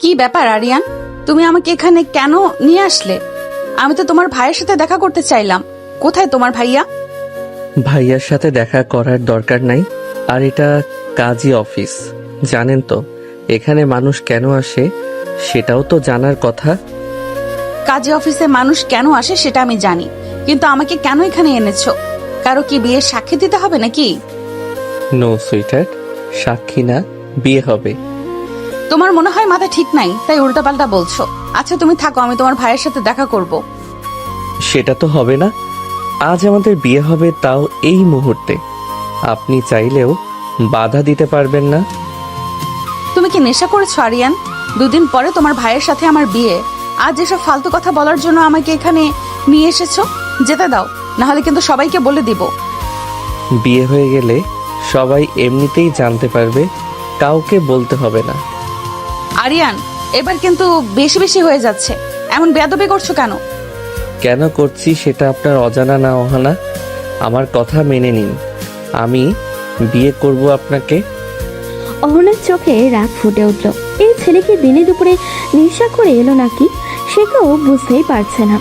কি ব্যাপার আরিয়ান, তুমি আমাকে এখানে কেন নিয়ে আসলে? আমি তো তোমার ভাইয়ের সাথে দেখা করতে চাইলাম। কোথায় তোমার ভাইয়া? ভাইয়ার সাথে দেখা করার দরকার নাই। আর এটা কাজী অফিস, জানেন তো এখানে মানুষ কেন আসে সেটাও তো জানার কথা। কাজী অফিসে মানুষ কেন আসে সেটা আমি জানি, কিন্তু আমাকে কেন এখানে এনেছো? কারো কি বিয়ের সাক্ষী দিতে হবে নাকি? নো সুইটার, সাক্ষী না, বিয়ে হবে। তোমার মনে হয় মাথা ঠিক নাই, তাই উল্টাপাল্টা বলছো। আচ্ছা তুমি থাকো, আমি তোমার ভাইয়ের সাথে দেখা করব। সেটা তো হবে না। আজ আমাদের বিয়ে হবে, তাও এই মুহূর্তে। আপনি চাইলেও বাধা দিতে পারবেন না। তুমি কি নেশা করেছো আরিয়ান? দুদিন পরে তোমার ভাইয়ের সাথে আমার বিয়ে। আজ এসব ফালতু কথা বলার জন্য আমাকে এখানে নিয়ে এসেছো। যেতে দাও, না হলে কিন্তু সবাইকে বলে দিব। বিয়ে হয়ে গেলে সবাই এমনিতেই জানতে পারবে, কাউকে বলতে হবে না। আরিয়ান, এবার কিন্তু বেশি বেশি হয়ে যাচ্ছে। এমন বেয়াদবি করছো কেন? কেন করছি সেটা আপনার অজানা না অহানা। আমার কথা মেনে নিন, আমি বিয়ে করব আপনাকে। অহনার চোখে রাগ ফুটে উঠল। এই ছেলে কি দিনে দুপুরে নেশা করে এলো নাকি, সে কেউ বুঝতেই পারছে না।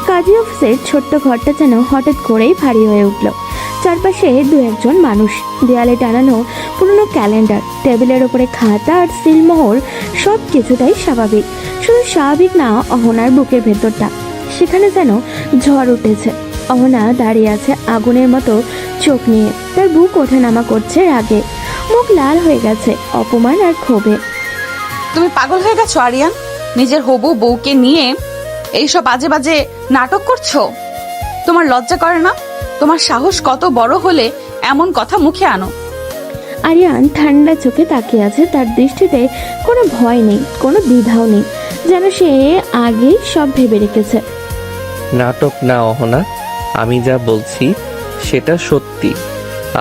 কাজী অফিসের ছোট্ট ঘরটা যেন হঠাৎ করেই ভারী হয়ে উঠল। চারপাশে দু একজন মানুষ, দেয়ালে টানানো পুরনো ক্যালেন্ডার, টেবিলের ওপরে খাতা আর সিলমোহর, সব কিছুটাই স্বাভাবিক। শুধু স্বাভাবিক না অহনার বুকের ভেতরটা, সেখানে যেন ঝড় উঠেছে। অহনা দাঁড়িয়ে আছে আগুনের মতো চোখ নিয়ে, তার বুক ওঠানামা করছে রাগে, মুখ লাল হয়ে গেছে অপমান আর ক্ষোভে। তুমি পাগল হয়ে গেছো আরিয়ান? নিজের হবু বউকে নিয়ে এইসব বাজে বাজে নাটক করছো। তোমার লজ্জা করে না? তোমার সাহস কত বড় হলে এমন কথা মুখে আনো? আরিয়ান ঠান্ডা চোখে তাকিয়ে আছে, তার দৃষ্টিতে কোনো ভয় নেই, কোনো দ্বিধাও নেই, যেন সে আগেই সব ভেবে রেখেছে। নাটক না অহনা, আমি যা বলছি সেটা সত্যি।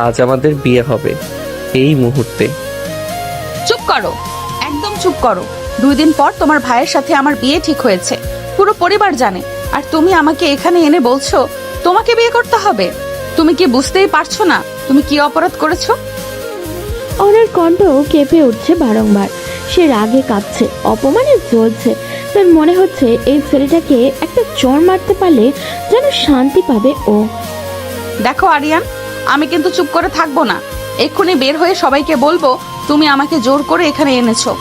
আজ আমাদের বিয়ে হবে এই মুহূর্তে। চুপ করো, একদম চুপ করো। 2 দিন পর তোমার ভাইয়ের সাথে আমার বিয়ে ঠিক হয়েছে, পুরো পরিবার জানে। আর তুমি আমাকে এখানে এনে বলছো তোমাকে বিয়ে করতে হবে। তুমি কি বুঝতেই পারছো না তুমি কি অপরাধ করেছো? ওনার কণ্ঠ কেঁপে উঠছে বারংবার, সে রাগে কাঁপছে, অপমানে জ্বলছে। তার মনে হচ্ছে এই ছেলেটাকে একটা চড় মারতে পারলে যেন শান্তি পাবে ও। দেখো আরিয়ান, আমি কিন্তু চুপ করে থাকবো না। এক্ষুনি বের হয়ে সবাইকে বলবো তুমি আমাকে জোর করে এখানে এনেছো।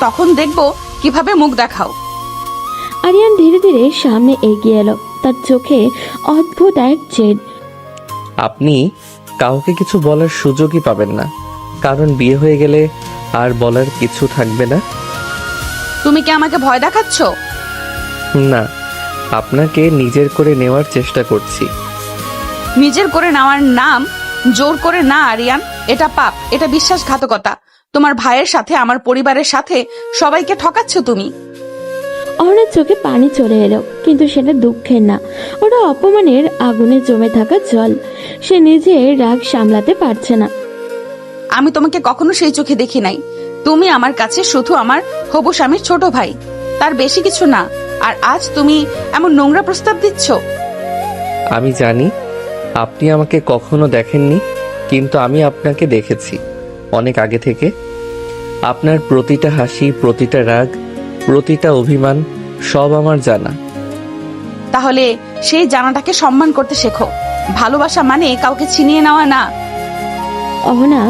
তখন দেখবো কিভাবে মুখ দেখাও। আরিয়ান ধীরে ধীরে সামনে এগিয়ে এলো, তার চোখে অদ্ভুত এক জেদ। আপনি কাউকে কিছু বলার সুযোগই পাবেন না, কারণ বিয়ে হয়ে গেলে আর বলার কিছু থাকবে না। তুমি কি আমাকে ভয় দেখাচ্ছ? না, আপনাকে নিজের করে নেওয়ার চেষ্টা করছি। নিজের করে নেওয়ার নাম জোর করে না আরিয়ান, এটা পাপ, এটা বিশ্বাসঘাতকতা। তোমার ভাইয়ের সাথে আমার পরিবারের সাথে সবাইকে ঠকাচ্ছ তুমি। অহনার চোখে পানি চলে এলো, কিন্তু সেটা দুঃখের না, ওটা অপমানের আগুনে জমে থাকা জল। সে নিজের রাগ সামলাতে পারছে না। আমি তোমাকে কখনো সেই চোখে দেখি নাই। তুমি আমার কাছে শুধু আমার হবু স্বামীর ছোট ভাই, তার বেশি কিছু না। আর আজ তুমি এমন নোংরা প্রস্তাব দিচ্ছ। আমি জানি আপনি আমাকে কখনো দেখেননি, কিন্তু আমি আপনাকে দেখেছি অনেক আগে থেকে। আপনার প্রতিটা হাসি, প্রতিটা রাগ, প্রতিটা অভিমান সব আমার জানা। তাহলে সেই জানাটাকে সম্মান করতে শেখো। ভালোবাসা মানে কাউকে ছিনিয়ে নেওয়া না। অহনা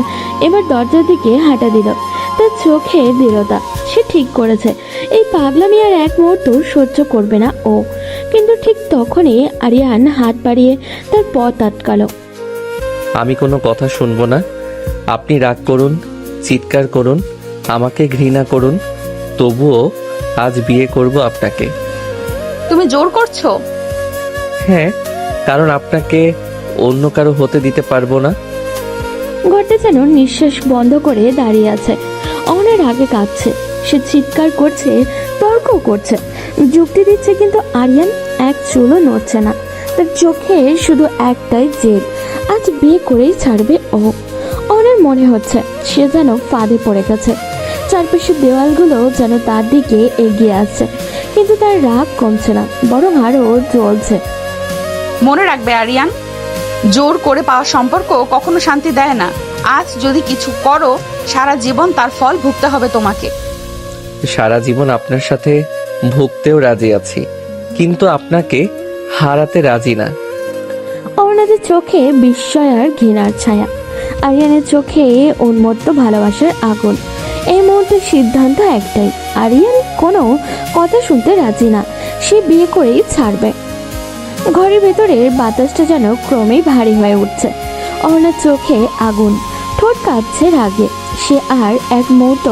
এবার দরজার দিকে হাঁটা দিল, তার চোখে দৃঢ়তা। সে ঠিক করেছে, এই পাগলামি আর এক মুহূর্ত সহ্য করবে না ও। কিন্তু ঠিক তখনই আরিয়ান হাত বাড়িয়ে তার পথ আটকালো। আমি কোনো কথা শুনবো না। আপনি রাগ করুন, চিৎকার করুন, আমাকে ঘৃণা করুন, তবুও আজ বিয়ে করব আপনাকে। তুমি জোর করছো? হ্যাঁ, কারণ আপনাকে অন্য কারো হতে দিতে পারবো না। ঘরটা যেন নিঃশ্বাস বন্ধ করে দাঁড়িয়ে আছে। অহনার আগে কাঁপছে, সে চিৎকার করছে, তর্ক করছে, যুক্তি দিচ্ছে, কিন্তু আরিয়ান এক চুলও নড়ছে না। তার চোখে শুধু একটাই জেদ, আজ বিয়ে করেই ছাড়বে ও। অহনার মনে হচ্ছে সে যেন ফাঁদে পড়ে গেছে, চারপাশের দেওয়ালগুলো যেন তার দিকে এগিয়ে আসছে, কিন্তু তার রাগ কমছে না, বরং আরো জ্বলছে। মনে রাখবে আরিয়ান, জোর করে পাওয়া সম্পর্ক কখনো শান্তি দেয় না। আজ যদি কিছু করো, সারা জীবন তার ফল ভুগতে হবে তোমাকে। সারা জীবন আপনার সাথে ভুগতেও রাজি আছি, কিন্তু আপনাকে হারাতে রাজি না। অহনাদের চোখে বিস্ময় আর ঘৃণার ছায়া, আরিয়ানের চোখে উন্মত্ত ভালোবাসার আগুন। এই মুহূর্তে সিদ্ধান্ত একটাই, আরিয়ান কোনো কথা শুনতে রাজি না, সে বিয়ে করেই ছাড়বে। ঘরের ভেতরের বাতাসটা যেন ক্রমেই ভারী হয়ে উঠছে। অহনার চোখে আগুন, ঠোঁট কাঁপছে রাগে। সে আর এক মুহূর্ত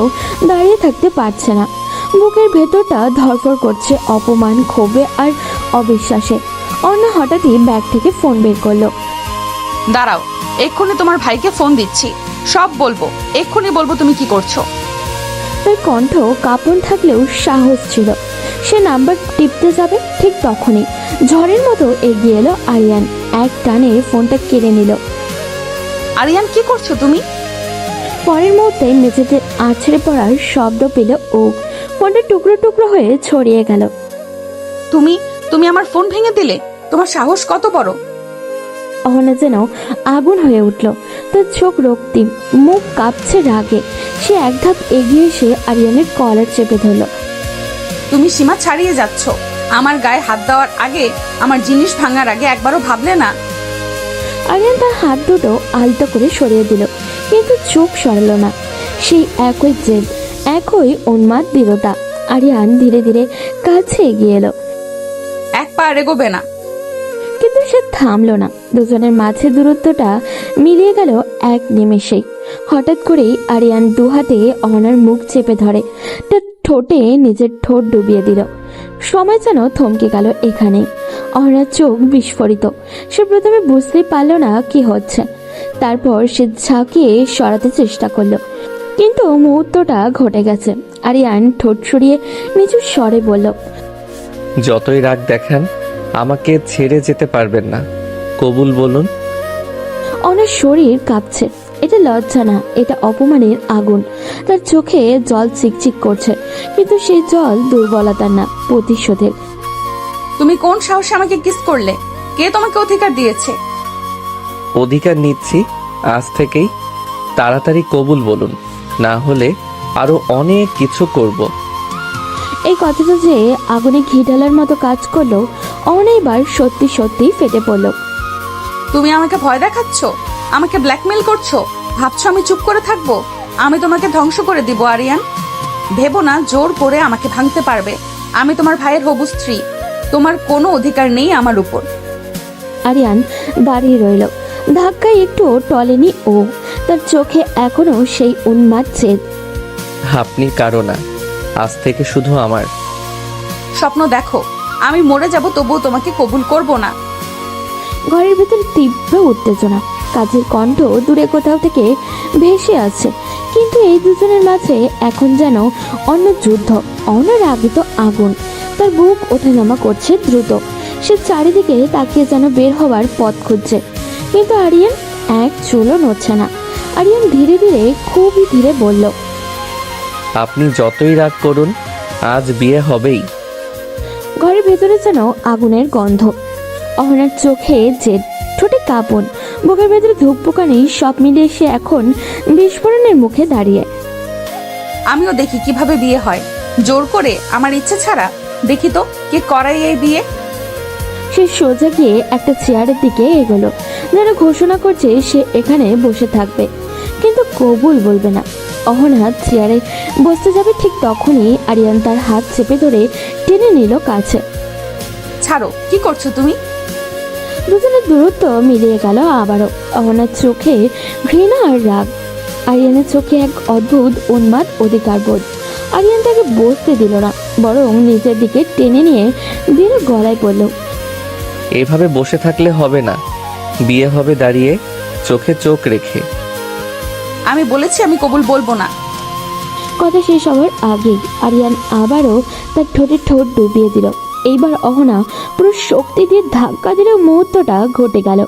দাঁড়িয়ে থাকতে পারছে না। বুকের ভেতরটা ধরফর করছে অপমান, ক্ষোভে আর অবিশ্বাসে। অহনা হঠাৎই ব্যাগ থেকে ফোন বের করলো। দাঁড়াও, এক্ষুনি তোমার ভাইকে ফোন দিচ্ছি, সব বলবো, এক্ষুনি বলবো তুমি কি করছো। তার কণ্ঠ কাঁপন থাকলেও সাহস ছিল। সে নাম্বার টিপতে যাবে, ঠিক তখনই ঝড়ের মতো এগিয়ে এলো আরিয়ান। এক টানে ফোনটা কেড়ে নিল। আরিয়ান, কি করছো তুমি? পরের মুহূর্তে মেঝেতে আছড়ে পড়ার শব্দ পেল ও। ফোনটা টুকরো টুকরো হয়ে ছড়িয়ে গেল। তুমি তুমি আমার ফোন ভেঙে দিলে? তোমার সাহস কত বড়! অহনা যেন আগুন হয়ে উঠল, তার চোখ রক্তিম, মুখ কাঁপছে রাগে। সে এক ধাপ এগিয়ে এসে আরিয়ানের কলার চেপে ধরল। তুমি সীমা ছাড়িয়ে যাচ্ছ। আমার গায়ে হাত দেওয়ার আগে, আমার জিনিস ভাঙার আগে একবারও ভাবলে না? আরিয়ান তার হাত দুটো আলতো করে সরিয়ে দিল, কিন্তু চোখ সরালো না। সেই একই জেদ, একই উন্মাদ দৃঢ়তা। আরিয়ান ধীরে ধীরে কাছে এগিয়ে এলো, এক পা এগোবে না। কিন্তু সে থামলো না। দুজনের মাঝে দূরত্বটা মিলিয়ে গেল এক নিমেষেই। হঠাৎ করেই আরিয়ান দুহাতে অহনার মুখ চেপে ধরে, তার ঠোঁটে নিজের ঠোঁট ডুবিয়ে দিল। সময় যেন থমকে গেল এখানেই। অহনার চোখ বিস্ফোরিত। সে প্রথমে বুঝতেই পারল না কি হচ্ছে। তারপর সে ঝাঁকিয়ে সরাতে চেষ্টা করলো, কিন্তু মুহূর্তটা ঘটে গেছে। আরিয়ান ঠোঁট সরিয়ে নিচু স্বরে বলল, যতই রাগ দেখান, আমাকে ছেড়ে যেতে পারবেন না। কবুল বলুন। অনার শরীর কাঁপছে। এটা লজ্জা না, এটা অপমানের আগুন। তার চোখে জল চিকচিক করছে, কিন্তু সেই জল দুর্বলতার না, প্রতিশোধের। তুমি কোন সাহসে আমাকে কিস করলে? কে তোমাকে অধিকার দিয়েছে? অধিকার নিচ্ছি আজ থেকেই। তাড়াতাড়ি কবুল বলুন, না হলে আরো অনেক কিছু করব। এই কথাটা যে আগুনে ঘি ঢালার মতো কাজ করলো, অনেকবার সত্যি সত্যি ফেটে পড়লো। তুমি আমাকে ভয় দেখাচ্ছ, আমাকে ব্ল্যাকমেল করছো, ভাবছো আমি চুপ করে থাকবো? আমি তোমাকে ধ্বংস করে দিব আরিয়ান। ভেবো না জোর করে আমাকে ভাঙতে পারবে। আমি তোমার ভাইয়ের হবু স্ত্রী, তোমার কোনো অধিকার নেই আমার উপর। আরিয়ান দাঁড়িয়ে রইল, ধাক্কায় একটু টলেনি ও। তার চোখে এখনো সেই উন্মাদ জেদ। আপনি কারো না, আজ থেকে শুধু আমার। স্বপ্ন দেখো, আমি মরে যাব, তবুও তোমাকে কবুল করব না। ঘরের ভেতর তীব্র উত্তেজনা, কাজের কণ্ঠ দূরে কোথাও থেকে ভেসে আসছে। কিন্তু এই দুজনের মাঝে এখন যেন অন্য যুদ্ধ। অনার আগে তো আগুন, তার বুক ওঠানামা করছে দ্রুত। সে চারিদিকে তাকিয়ে যেন বের হওয়ার পথ খুঁজছে, কিন্তু আরিয়ান এক চুলও নড়ছে না। আরিয়ান ধীরে ধীরে, খুবই ধীরে বলল, আপনি যতই রাগ করুন, আজ বিয়ে হবেই। ঘরের ভেতরে যেন আগুনের গন্ধ। অহনার চোখে জেদ, ঠোঁটে কাঁপন, বুকের ভেতরে ধুকপুকানি, সব মিলিয়ে সে এখন বিস্ফোরণের মুখে দাঁড়িয়ে। আমিও দেখি কিভাবে বিয়ে হয়, জোর করে, আমার ইচ্ছে ছাড়া। দেখি তো কে করাই এই বিয়ে। সে সোজা গিয়ে একটা চেয়ারের দিকে এগোলো, যেন ঘোষণা করছে সে এখানে বসে থাকবে, কিন্তু কবুল বলবে না। অহনা চেয়ারে বসতে যাবে, ঠিক তখনই আরিয়ান তার হাত চেপে ধরে টেনে নিল কাছে। ছাড়ো, কি করছো তুমি? দুজনের দূরত্ব মিলিয়ে গেল আবারও। অহনার চোখে ঘৃণা আর রাগ, আরিয়ানের চোখে এক অদ্ভুত উন্মাদ অধিকারবোধ। আরিয়ান তাকে বসতে দিল না, বরং নিজের দিকে টেনে নিয়ে ধীরে গলায় পড়ল, এভাবে বসে থাকলে হবে না, বিয়ে হবে দাঁড়িয়ে, চোখে চোখ রেখে। আমি বলেছি আমি কবুল বলবো না। কথা শেষ হওয়ার আগেই আরিয়ান আবারও তার ঠোঁটে ঠোঁট ডুবিয়ে দিল। এইবার অহনা পুরো শক্তি দিয়ে ধাক্কা দিলেও মুহূর্তটা ঘটে গেল।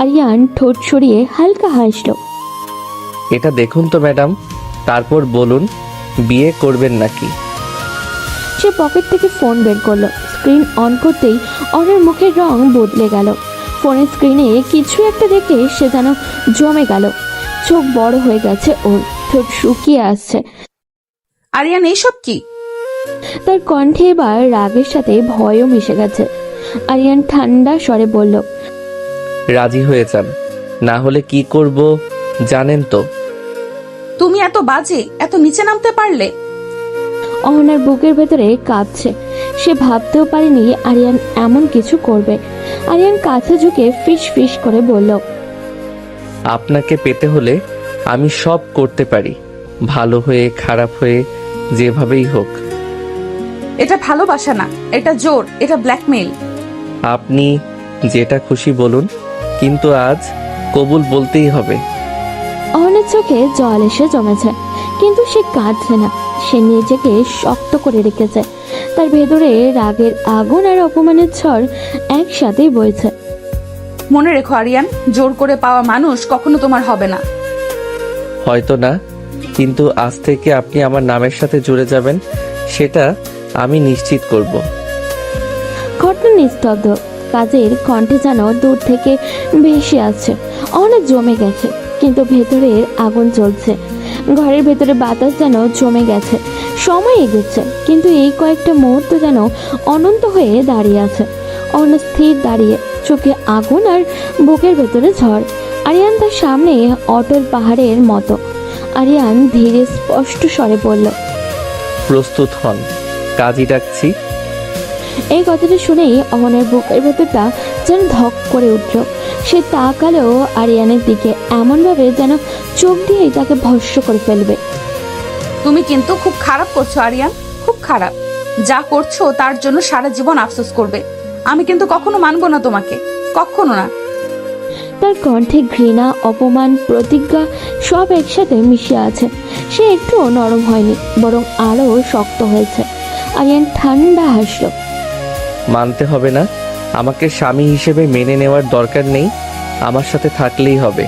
আরিয়ান ঠোঁট সরিয়ে হালকা হাসল। এটা দেখুন তো ম্যাডাম, তারপর বলুন বিয়ে করবেন নাকি। সে পকেট থেকে ফোন বের করলো। স্ক্রিন অন করতেই অহনার মুখের রং বদলে গেল। ফোনের স্ক্রিনে কিছু একটা দেখে সে যেন জমে গেল। চোখ বড় হয়ে গেছে ওর, ঠোঁট শুকিয়ে আসছে। আরিয়ান, এইসব কি? তার কণ্ঠে এবার রাগের সাথে ভয়ও মিশে গেছে। আরিয়ান ঠান্ডা স্বরে বলল, রাজি হয়ে যান, না হলে কি করব জানেন তো। তুমি এত বাজে, এত নিচে নামতে পারলে? অহনার বুকের ভেতরে কাঁপছে। সে ভাবতেও পারেনি আরিয়ান এমন কিছু করবে। আরিয়ান কাছে ঝুঁকে ফিস ফিস করে বলল, আপনাকে পেতে হলে আমি সব করতে পারি, ভালো হয়ে খারাপ হয়ে যেভাবেই হোক। এটা ভালোবাসা না, এটা জোর, এটা ব্ল্যাকমেইল। আপনি যেটা খুশি বলুন, কিন্তু আজ কবুল বলতেই হবে। অহনার চোখে জল এসে জমেছে, কিন্তু সে কাঁদছে না। সে নিজেকে শক্ত করে রেখেছে। তার ভেতরে রাগের আগুন আর অপমানের ঝড় একসাথেই বইছে। মনে রেখো আরিয়ান, জোর করে পাওয়া মানুষ কখনো তোমার হবে না। হয়তো না, কিন্তু আজ থেকে আপনি আমার নামের সাথে জুড়ে যাবেন, সেটা আমি নিশ্চিত করব। ঘটনা নিস্তব্ধ। কাজের কণ্ঠে যেন দূর থেকে ভেসে আসছে। অনেক জমে গেছে, কিন্তু ভেতরের আগুন জ্বলছে। ঘরের ভেতরে বাতাস যেন জমে গেছে, সময় এগেছে, কিন্তু এই কয়েকটা মুহূর্ত যেন অনন্ত হয়ে দাঁড়িয়ে আছে। অনস্থির দাঁড়িয়ে, চোখে আগুন আর বুকের ভেতরে ঝড়। আরিয়ান তার সামনে অটল পাহাড়ের মতো। আরিয়ান ধীরে স্পষ্ট স্বরে বলল, প্রস্তুত হন, কাজই ডাকছি। এই কথাটা শুনেই অহনার বুকের ভেতরটা যেন ধক করে উঠল। সে তাকালো আরিয়ানের দিকে এমনভাবে যেন চোখ দিয়েই তাকে ভস্ম করে ফেলবে। তুমি কিন্তু খুব খারাপ করছো আরিয়ান, খুব খারাপ। যা করছো তার জন্য সারা জীবন আফসোস করবে। আমি কিন্তু কখনো মানবো না তোমাকে, কখনো না। তার কণ্ঠে ঘৃণা, অপমান, প্রতিজ্ঞা সব একসাথে মিশে আছে। সে একটুও নরম হয়নি, বরং আরো শক্ত হয়েছে। আরিয়ান ঠান্ডা হাসল। মানতে হবে না, আমাকে স্বামী হিসেবে মেনে নেওয়ার দরকার নেই, আমার সাথে থাকলেই হবে।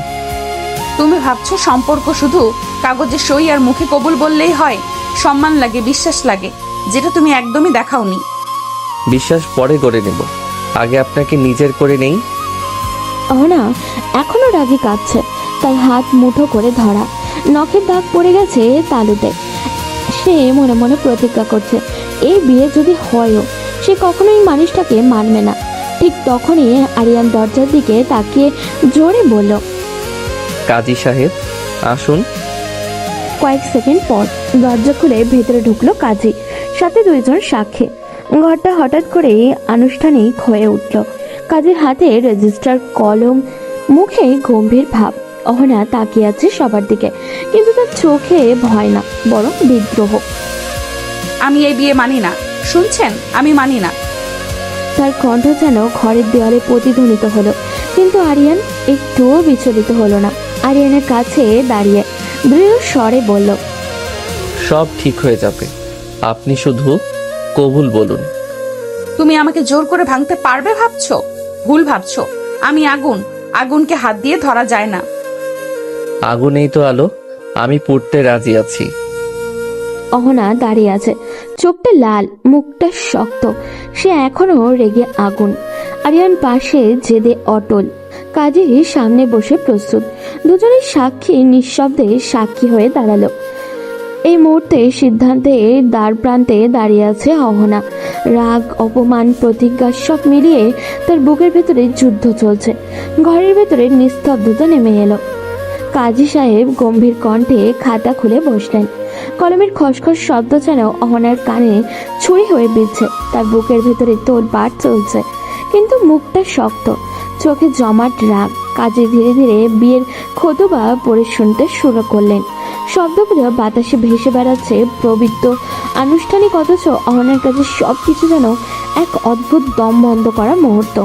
তুমি ভাবছো সম্পর্ক শুধু কাগজে সই আর মুখে কবুল বললেই হয়? সম্মান লাগে, বিশ্বাস লাগে, যেটা তুমি একদমই দেখাওনি। বিশ্বাস পরে গড়ে নেব, আগে আপনাকে নিজের করে নেই। অহনা এখনো রাগে কাঁপছে। তার হাত মুঠো করে ধরা, নখের দাগ পড়ে গেছে তালুতে। সে মনে মনে প্রতিজ্ঞা করছে, এই বিয়ে যদি হয়ও সে কখনোই মানুষটাকে মানবে না। ঠিক তখনই আরিয়ান দরজার দিকে তাকিয়ে জোরে বলল, কাজী সাহেব আসুন। কয়েক সেকেন্ড পর দরজা খুলে ভেতরে ঢুকলো কাজী, সাথে দুইজন সাক্ষী। ঘরটা হঠাৎ করে আনুষ্ঠানিক হয়ে উঠল। কাজীর হাতে রেজিস্টার, কলম, মুখে গম্ভীর ভাব। অহনা তাকিয়ে আছে সবার দিকে, কিন্তু তার চোখে ভয় না, বরং বিদ্রোহ। আমি এই বিয়ে মানি না, শুনছেন? আমি মানি না। তার কণ্ঠ যেন ঘরের দেওয়ালে প্রতিধ্বনিত হলো, কিন্তু আরিয়ান একটুও বিচলিত হলো না। আরিয়ানের কাছে দাঁড়িয়ে দৃঢ় স্বরে বলল, সব ঠিক হয়ে যাবে, আপনি শুধু কবুল বলুন। তুমি আমাকে জোর করে ভাঙতে পারবে ভাবছো? ভুল ভাবছো। আমি আগুন, আগুনকে হাত দিয়ে ধরা যায় না। আগুনেই তো আলো, আমি পড়তে রাজি আছি। অহনা দাঁড়িয়ে আছে, চোখটা লাল, মুখটা শক্ত। সে এখনো রেগে আগুন। আরিয়ান পাশে জেদে অটল। কাজী সামনে বসে প্রস্তুত। দুজনের সাক্ষী নিঃশব্দে সাক্ষী হয়ে দাঁড়ালো। এই মুহূর্তে সিদ্ধান্তের দ্বার প্রান্তে দাঁড়িয়ে আছে অহনা। রাগ, অপমান, প্রতিজ্ঞা সব মিলিয়ে তার বুকের ভেতরে যুদ্ধ চলছে। ঘরের ভেতরে নিস্তব্ধতা নেমে এলো। কাজী সাহেব গম্ভীর কণ্ঠে খাতা খুলে বসলেন। কলমের খসখস শব্দ যেন অহনার কানে ছুরি হয়ে বিঁধছে। তার বুকের ভেতরে তোলপাড় চলছে, কিন্তু মুখটা শক্ত, চোখে জমাট রাগ। কাজী ধীরে ধীরে বিয়ের খোতবা পড়ে শুনতে শুরু করলেন। শব্দগুলো বাতাসে ভেসে বেড়াচ্ছে, প্রবৃত্ত, আনুষ্ঠানিক, অথচ অহনার কাছে সবকিছু যেন এক অদ্ভুত দম বন্ধ করা মুহূর্ত।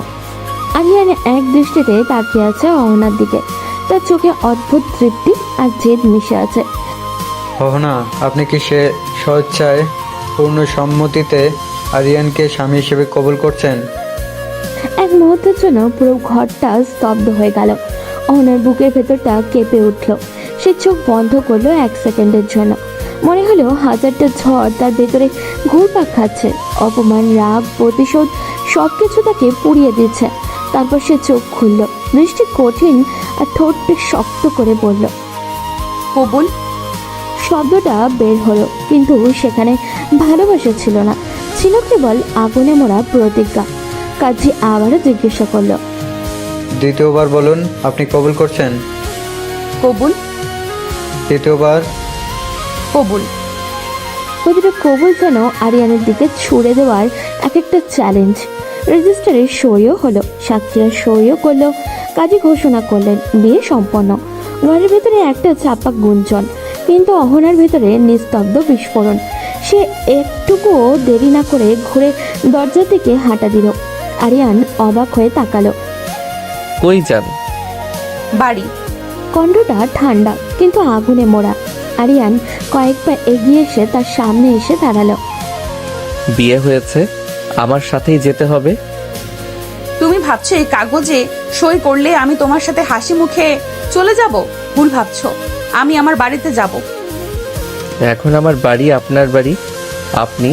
আরিয়ান এক দৃষ্টিতে তাকিয়ে আছে অহনার দিকে। তার চোখে অদ্ভুত তৃপ্তি আর জেদ মিশে আছে। অহনা, আপনি কি সে স্বেচ্ছায় পূর্ণ সম্মতিতে আরিয়ানকে স্বামী হিসেবে কবুল করছেন? এক মুহূর্তের জন্য পুরো ঘরটা স্তব্ধ হয়ে গেল। অহনার বুকের ভেতরটা কেঁপে উঠল। সে চোখ বন্ধ করলো এক সেকেন্ডের জন্য। মনে হলো হাজারটা ঝড় তার ভেতরে ঘুরপাক খাচ্ছে। অপমান, রাগ, প্রতিশোধ সবকিছু তাকে পুড়িয়ে দিচ্ছে। তারপর সে চোখ খুলল, দৃষ্টি কঠিন আর ঠোঁটটি শক্ত করে বলল, কবুল। শব্দটা বের হলো, কিন্তু সেখানে ভালোবাসা ছিল না, ছিল কেবল আগুনে মোড়া প্রতিজ্ঞা। কাজী আবারও জিজ্ঞাসা করলো, দ্বিতীয়বার বলুন, আপনি কবুল করছেন? কবুল। তৃতীয়বার? কবুল। প্রতিটা কবুল যেন আরিয়ানের দিকে ছুড়ে দেওয়ার এক একটা চ্যালেঞ্জ। রেজিস্টারে সইও হলো, সাক্ষীরা সইও করলো, কাজী ঘোষণা করলেন বিয়ে সম্পন্ন। ঘরের ভেতরে একটা চাপা গুঞ্জন, কিন্তু অহনার ভেতরে নিস্তব্ধ বিস্ফোরণ। সে একটুকুও দেরি না করে ঘুরে দরজার দিকে হাঁটা দিল। আরিয়ান অবাক হয়ে তাকালো। কই যান? বাড়ি। কণ্ঠটা ঠান্ডা কিন্তু আগুনে মোড়া। আরিয়ান কয়েক পা এগিয়ে এসে তার সামনে এসে দাঁড়ালো। বিয়ে হয়েছে, আমার সাথেই যেতে হবে। তুমি ভাবছো এই কাগজে সই করলে আমি তোমার সাথে হাসি মুখে চলে যাব? ভুল ভাবছো। আমি আমার বাড়িতে যাব। এখন আমার বাড়ি আপনার বাড়ি, আপনি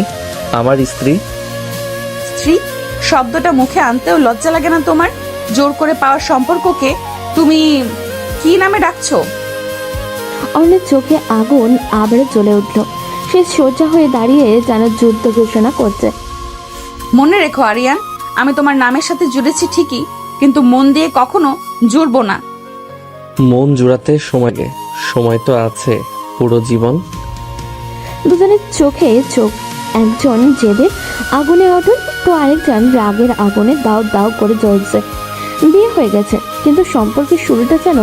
আমার স্ত্রী। স্ত্রী শব্দটা মুখে আনতেও লজ্জা লাগে না তোমার? জোর করে পাওয়ার সম্পর্ককে তুমি কি নামে ডাকছো? অনেক চোখে আগুন আবারও জ্বলে উঠল। সে সোজা হয়ে দাঁড়িয়ে যেন যুদ্ধ ঘোষণা করছে। মনে রেখো আরিয়ান, আমি তোমার নামের সাথে জুড়েছি ঠিকই, কিন্তু মন দিয়ে কখনো জুড়বো না। মন জোড়াতে সময় তো আছে পুরো জীবন। দুজনের চোখে চোখ, একজন জেদে আগুনে অটল, তো আরেকজন রাগের আগুনে দাও দাও করে জ্বলছে। বিয়ে হয়ে গেছে, কিন্তু সম্পর্কের শুরুটা যেন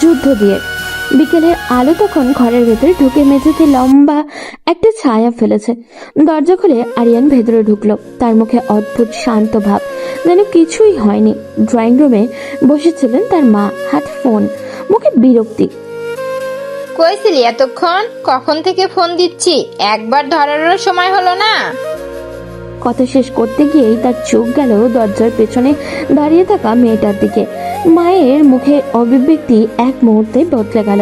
যুদ্ধ দিয়ে। বিকেলের আলো তখন ঘরের ভেতরে ঢুকে মেঝেতে লম্বা একটা ছায়া ফেলেছে। দরজা খুলে আরিয়ান ভেতরে ঢুকলো। তার মুখে অদ্ভুত শান্ত ভাব, যেন কিছুই হয়নি। ড্রয়িং রুমে বসেছিলেন তার মা, হাত ফোন, মুখে বিরক্তি। কই ছিলি এতক্ষণ? কখন থেকে ফোন দিচ্ছি, একবার ধরারও সময় হলো না। কথা শেষ করতে গিয়েই তার চোখ গেল দরজার পেছনে দাঁড়িয়ে থাকা মেয়েটার দিকে। মায়ের মুখে অভিব্যক্তি এক মুহূর্তে বদলে গেল।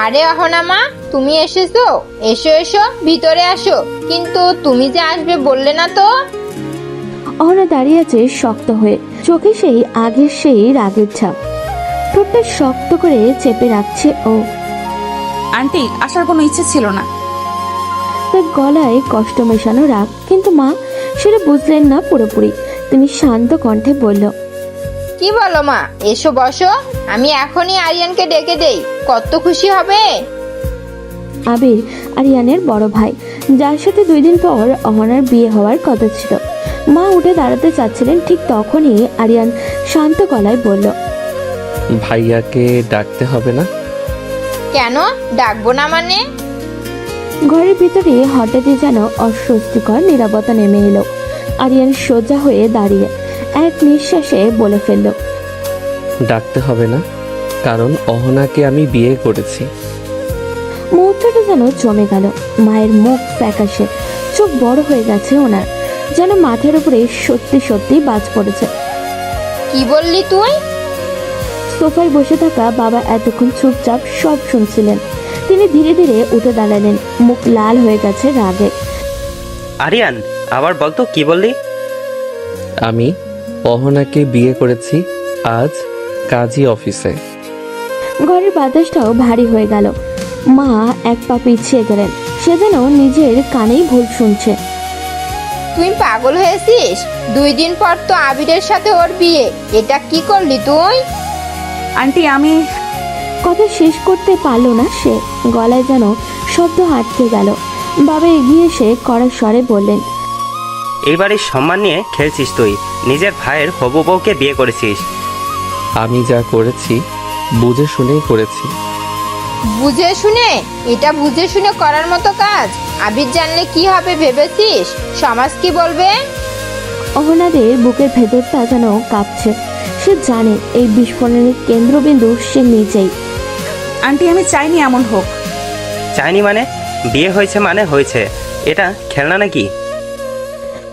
আরে অহনা মা, তুমি এসেছো? এসো এসো, ভিতরে আসো। কিন্তু তুমি যে আসবে বললে না তো? অহনা দাঁড়িয়ে আছে শক্ত হয়ে, চোখে সেই আগের সেই রাগের ছাপ। ঠোঁটটা শক্ত করে চেপে রাখছে ও। আন্টি, আসার কোনো ইচ্ছে ছিল না। তার গলায় কষ্ট মেশানো রাগ, কিন্তু মা সেটা বুঝলেন না পুরোপুরি। তিনি শান্ত কণ্ঠে বলল, কি বলো মা? এসো বসো, আমি এখনই আরিয়ানকে ডেকে দেই, কত খুশি হবে। আবির আরিয়ানের বড় ভাই, যার সাথে 2 দিন পর অহনার বিয়ে হওয়ার কথা ছিল। মা উঠে দাঁড়াতে চাচ্ছিলেন, ঠিক তখনই আরিয়ান শান্ত গলায় বলল, ভাইয়াকে ডাকতে হবে না? কেন ডাকবো না মানে? ঘরের ভিতরে হঠাৎই যেন অস্বস্তিকর নীরবতা নেমে এলো। আরিয়ান সোজা হয়ে দাঁড়িয়ে এক নিঃশ্বাসে বলে ফেলল, ডাকতে হবে না, কারণ অহনাকে আমি বিয়ে করেছি। মুহূর্তটা যেন জমে গেল। মায়ের মুখ ফ্যাকাশে, চোখ বড় হয়ে গেছে ওনার, যেন মাথার উপরে সত্যি সত্যি বাজ পড়েছে। কি বললি তুই? সোফায় বসে থাকা বাবা এতক্ষণ চুপচাপ সব শুনছিলেন। তিনি ধীরে ধীরে উঠে দাঁড়ালেন, মুখ লাল হয়ে গেছে রাগে। আরিয়ান, আবার বলতো কি বললি? আমি অহনাকে বিয়ে করেছি আজ কাজী অফিসে। ঘরের বাতাসটাও ভারী হয়ে গেল। মা এক পা পিছিয়ে গেলেন, সে যেন নিজের কানেই ভুল শুনছে। তুই পাগল হয়েছিস? 2 দিন পর তো আবিরের সাথে ওর বিয়ে, এটা কি করলি তুই? আন্টি, আমি কথা শেষ করতে পারলো না সে, গলায় যেন শব্দ আটকে গেল। বাবা এগিয়ে এসে কড়া স্বরে বললেন, এই বাড়ির সম্মান নিয়ে খেলছিস তুই, নিজের ভাইয়ের হবু বউকে বিয়ে করেছিস। আমি যা করেছি বুঝে শুনেই করেছি। বুঝে শুনে? এটা বুঝে শুনে করার মতো কাজ? আবির জানলে কি হবে ভেবেছিস? সমাজ কি বলবে? অহনাদের বুকের ভেতরটা যেন কাঁপছে। সে জানে এই বিস্ফোরণের কেন্দ্রবিন্দু সে নিজেই। আন্টি, আমি চাইনি এমন হোক। চাইনি মানে? বিয়ে হয়েছে মানে হয়েছে, এটা খেলনা নাকি?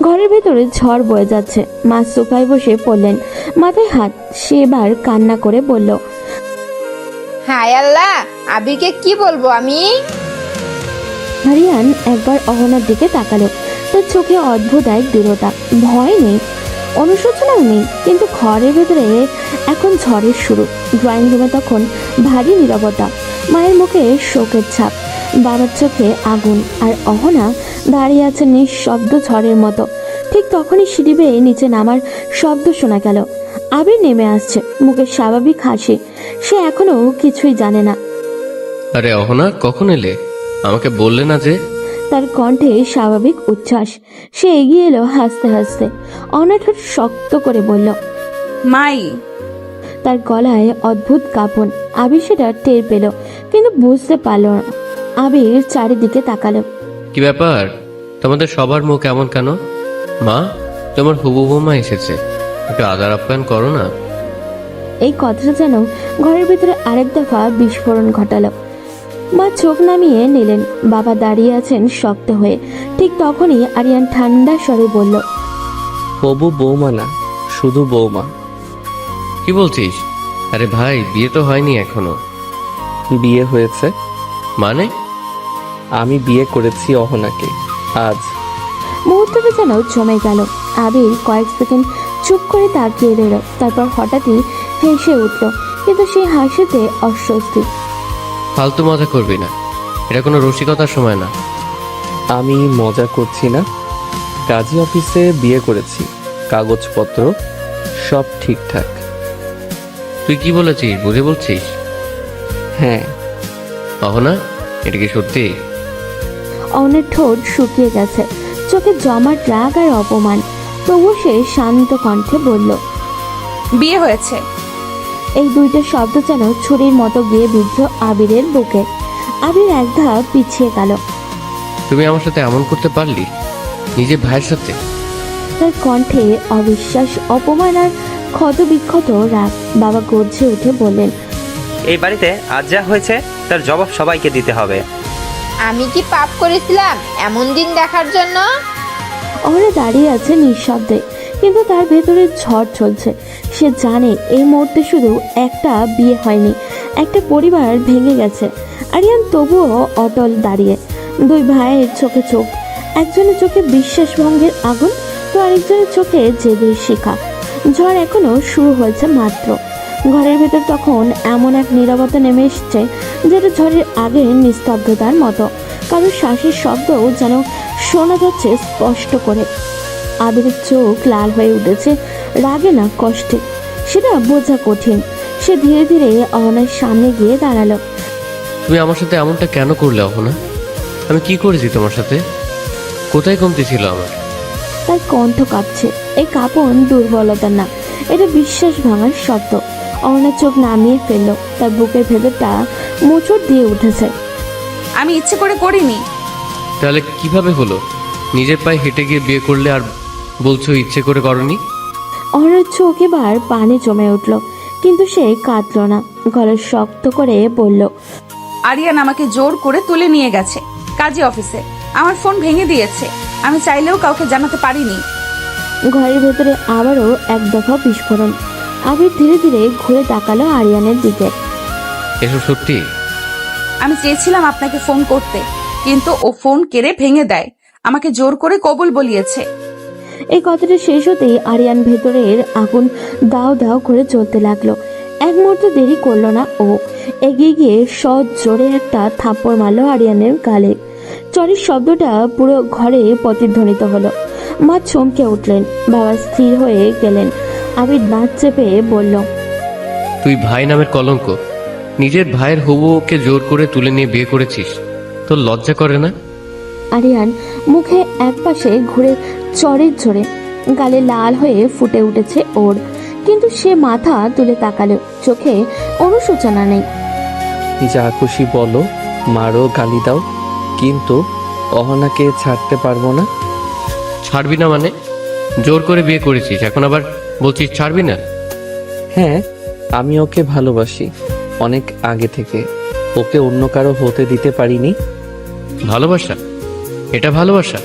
ঘরের ভেতরে ঝড় বয়ে যাচ্ছে। মা সোফায় বসে পড়লেন, মাথায় হাত। সে এবার কান্না করে বলল, হায় আল্লাহ, আবিরকে কি বলবো আমি? আরিয়ান একবার অহনার দিকে তাকালো। তার চোখে অদ্ভুত এক দৃঢ়তা, ভয় নেই, অনুশোচনাও নেই, কিন্তু ঘরের ভেতরে এখন ঝড়ের শুরু। ড্রয়িং রুমে তখন ভারী নীরবতা, মায়ের মুখে শোকের ছাপ। বাবার চোখে আগুন, আর অহনা দাঁড়িয়ে আছে নিঃশব্দ ঝড়ের মতো। ঠিক তখনই সিঁড়ি বেয়ে নিচে নামার শব্দ শোনা গেল। আবির নেমে আসছে, মুখে স্বাভাবিক হাসি। সে এখনো কিছুই জানে না। আরে অহনা, কখন এলে? আমাকে বললে না যে? তার কণ্ঠে স্বাভাবিক উচ্ছ্বাস। সে এগিয়ে এলো হাসতে হাসতে। অহনা ঠোঁট শক্ত করে বলল, মাই। তার গলায় অদ্ভুত কাঁপন। আবির সেটা টের পেল, কিন্তু বুঝতে পারল না। আবির চারিদিকে তাকালো। কি ব্যাপার, তোমাদের সবার মুখ এমন কেন? মা, তোমার হুবু বৌমা এসেছে, একটু আদর আপ্যায়ন করো না। এই কথাটা যেন ঘরের ভিতরে আরেক দফা বিস্ফোরণ ঘটালো। মা চোখ নামিয়ে নিলেন। বাবা দাঁড়িয়ে আছেন শক্ত হয়ে। ঠিক তখনই আরিয়ান ঠান্ডা স্বরে বলল, হবু বৌমা না, শুধু বৌমা। কি বলছিস? আরে ভাই, বিয়ে তো হয়নি এখনো। বিয়ে হয়েছে। মানে? আমি বিয়ে করেছি অহনাকে আজ। মুহূর্তটা যেন জমে গেল। আবির কয়েক সেকেন্ড চুপ করে তাকিয়ে রইল, তারপর হঠাৎই হেসে উঠল, কিন্তু সেই হাসিতে অস্বস্তি। ফালতু মজা করবি না, এটা কোনো রসিকতার সময় না। আমি মজা করছি না। কাজী অফিসে বিয়ে করেছি, কাগজপত্র সব ঠিকঠাক। তুই কি বলেছিস, বুঝে বলছিস? হ্যাঁ। অহনা, এটা কি সত্যি? অনের ঠোঁট শুকিয়ে গেছে, চোখে জমাট রাগ আর অপমান। তবু সে শান্ত কণ্ঠে বলল, বিয়ে হয়েছে। এই দুইটা শব্দ যেন ছুরির মতো গিয়ে বিদ্ধ আবিরের বুকে। আবির এক ধাপ পিছিয়ে গেল। তুমি আমার সাথে এমন করতে পারলি, নিজের ভাইয়ের সাথে? তার কণ্ঠে অবিশ্বাস, অপমান আর ক্ষত বিক্ষত রাগ। বাবা গর্জে উঠে বললেন, এই বাড়িতে আজ যা হয়েছে তার জবাব সবাইকে দিতে হবে। আমি কি পাপ করেছিলাম এমন দিন দেখার জন্য? অহনা দাঁড়িয়ে আছে নিঃশব্দে, কিন্তু তার ভেতরে ঝড় চলছে। সে জানে এই মুহূর্তে শুধু একটা বিয়ে হয়নি, একটা পরিবার ভেঙে গেছে। আরিয়ান তবুও অটল দাঁড়িয়ে, দুই ভাইয়ের চোখে চোখ। একজনের চোখে বিশ্বাস ভঙ্গের আগুন, তো আরেকজনের চোখে জেদের শিখা। ঝড় এখনো শুরু হয়েছে মাত্র। ঘরের ভেতর তখন এমন এক নীরবতা নেমে এসছে, যেটা ঝড়ের আগে নিস্তব্ধতার মতো। কারোর শ্বাসের শব্দও যেন শোনা যাচ্ছে স্পষ্ট করে। আবিরের চোখ লাল হয়ে উঠেছে, রাগে না কষ্টে। সেটা বোঝা কঠিন। সে ধীরে ধীরে অহনার সামনে গিয়ে দাঁড়ালো। তুমি আমার সাথে এমনটা কেন করলে অহনা? আমি কি করেছি তোমার সাথে? কোথায় কমতি ছিল আমার? তার কণ্ঠ কাঁপছে। এই কাঁপন দুর্বলতা না, এটা বিশ্বাস ভাঙার শব্দ। অহনার চোখ নামিয়ে ফেললো। তার বুকের ভেতরটা মোচড় দিয়ে উঠেছে। আমি ইচ্ছে করে করিনি। তাহলে কিভাবে হলো? নিজের পায়ে হেঁটে গিয়ে বিয়ে করলে আর বলছো ইচ্ছে করে করনি? অহনার চোখ এবার পানি জমে উঠল, কিন্তু সে কাঁদল না। গলা শক্ত করে বলল, আরিয়ান আমাকে জোর করে তুলে নিয়ে গেছে কাজী অফিসে। আমার ফোন ভেঙে দিয়েছে। আমি চাইলেও কাউকে জানাতে পারিনি। ঘরের ভেতরে আবারও এক দফা বিস্ফোরণ। আবির ধীরে ধীরে ঘুরে তাকালো আরিয়ানের দিকে। এসব সত্যি? আমি চেয়েছিলাম আপনাকে ফোন করতে, কিন্তু ও ফোন কেড়ে ভেঙে দেয়। আমাকে জোর করে কবুল বলিয়েছে। এই কথাটা শেষ হতেই আরিয়ান ভেতরের আগুন দাও দাও করে জ্বলতে লাগলো। এক মুহূর্ত দেরি করলো না ও। এগিয়ে গিয়ে সৎ জোরে একটা থাপ্পড় মারলো আরিয়ানের গালে। চরের শব্দটা পুরো ঘরে প্রতিধ্বনিত হলো। মা চমকে উঠলেন, বাবা স্থির হয়ে গেলেন। আবির দাঁত চেপে বলল, তুই ভাই নামের কলঙ্ক, নিজের ভাইয়ের হবুকে জোর করে তুলে নিয়ে বিয়ে করেছিস, তোর লজ্জা করে না? আরিয়ান মুখে একপাশে ঘুরে চরের জোরে। গালে লাল হয়ে ফুটে উঠেছে ওর, কিন্তু সে মাথা তুলে তাকালো। চোখে অনুশোচনা নেই। যা খুশি বলো, মারো, গালি দাও, কিন্তু অহনাকে ছাড়তে পারবো না। ছাড়বি না মানে? জোর করে বিয়ে করেছিস, এখন আবার বলছিস ছাড়বি না? হ্যাঁ, আমি ওকে ভালোবাসি অনেক আগে থেকে। ওকে অন্য কারো হতে দিতে পারিনি। ভালোবাসা? এটা ভালোবাসা?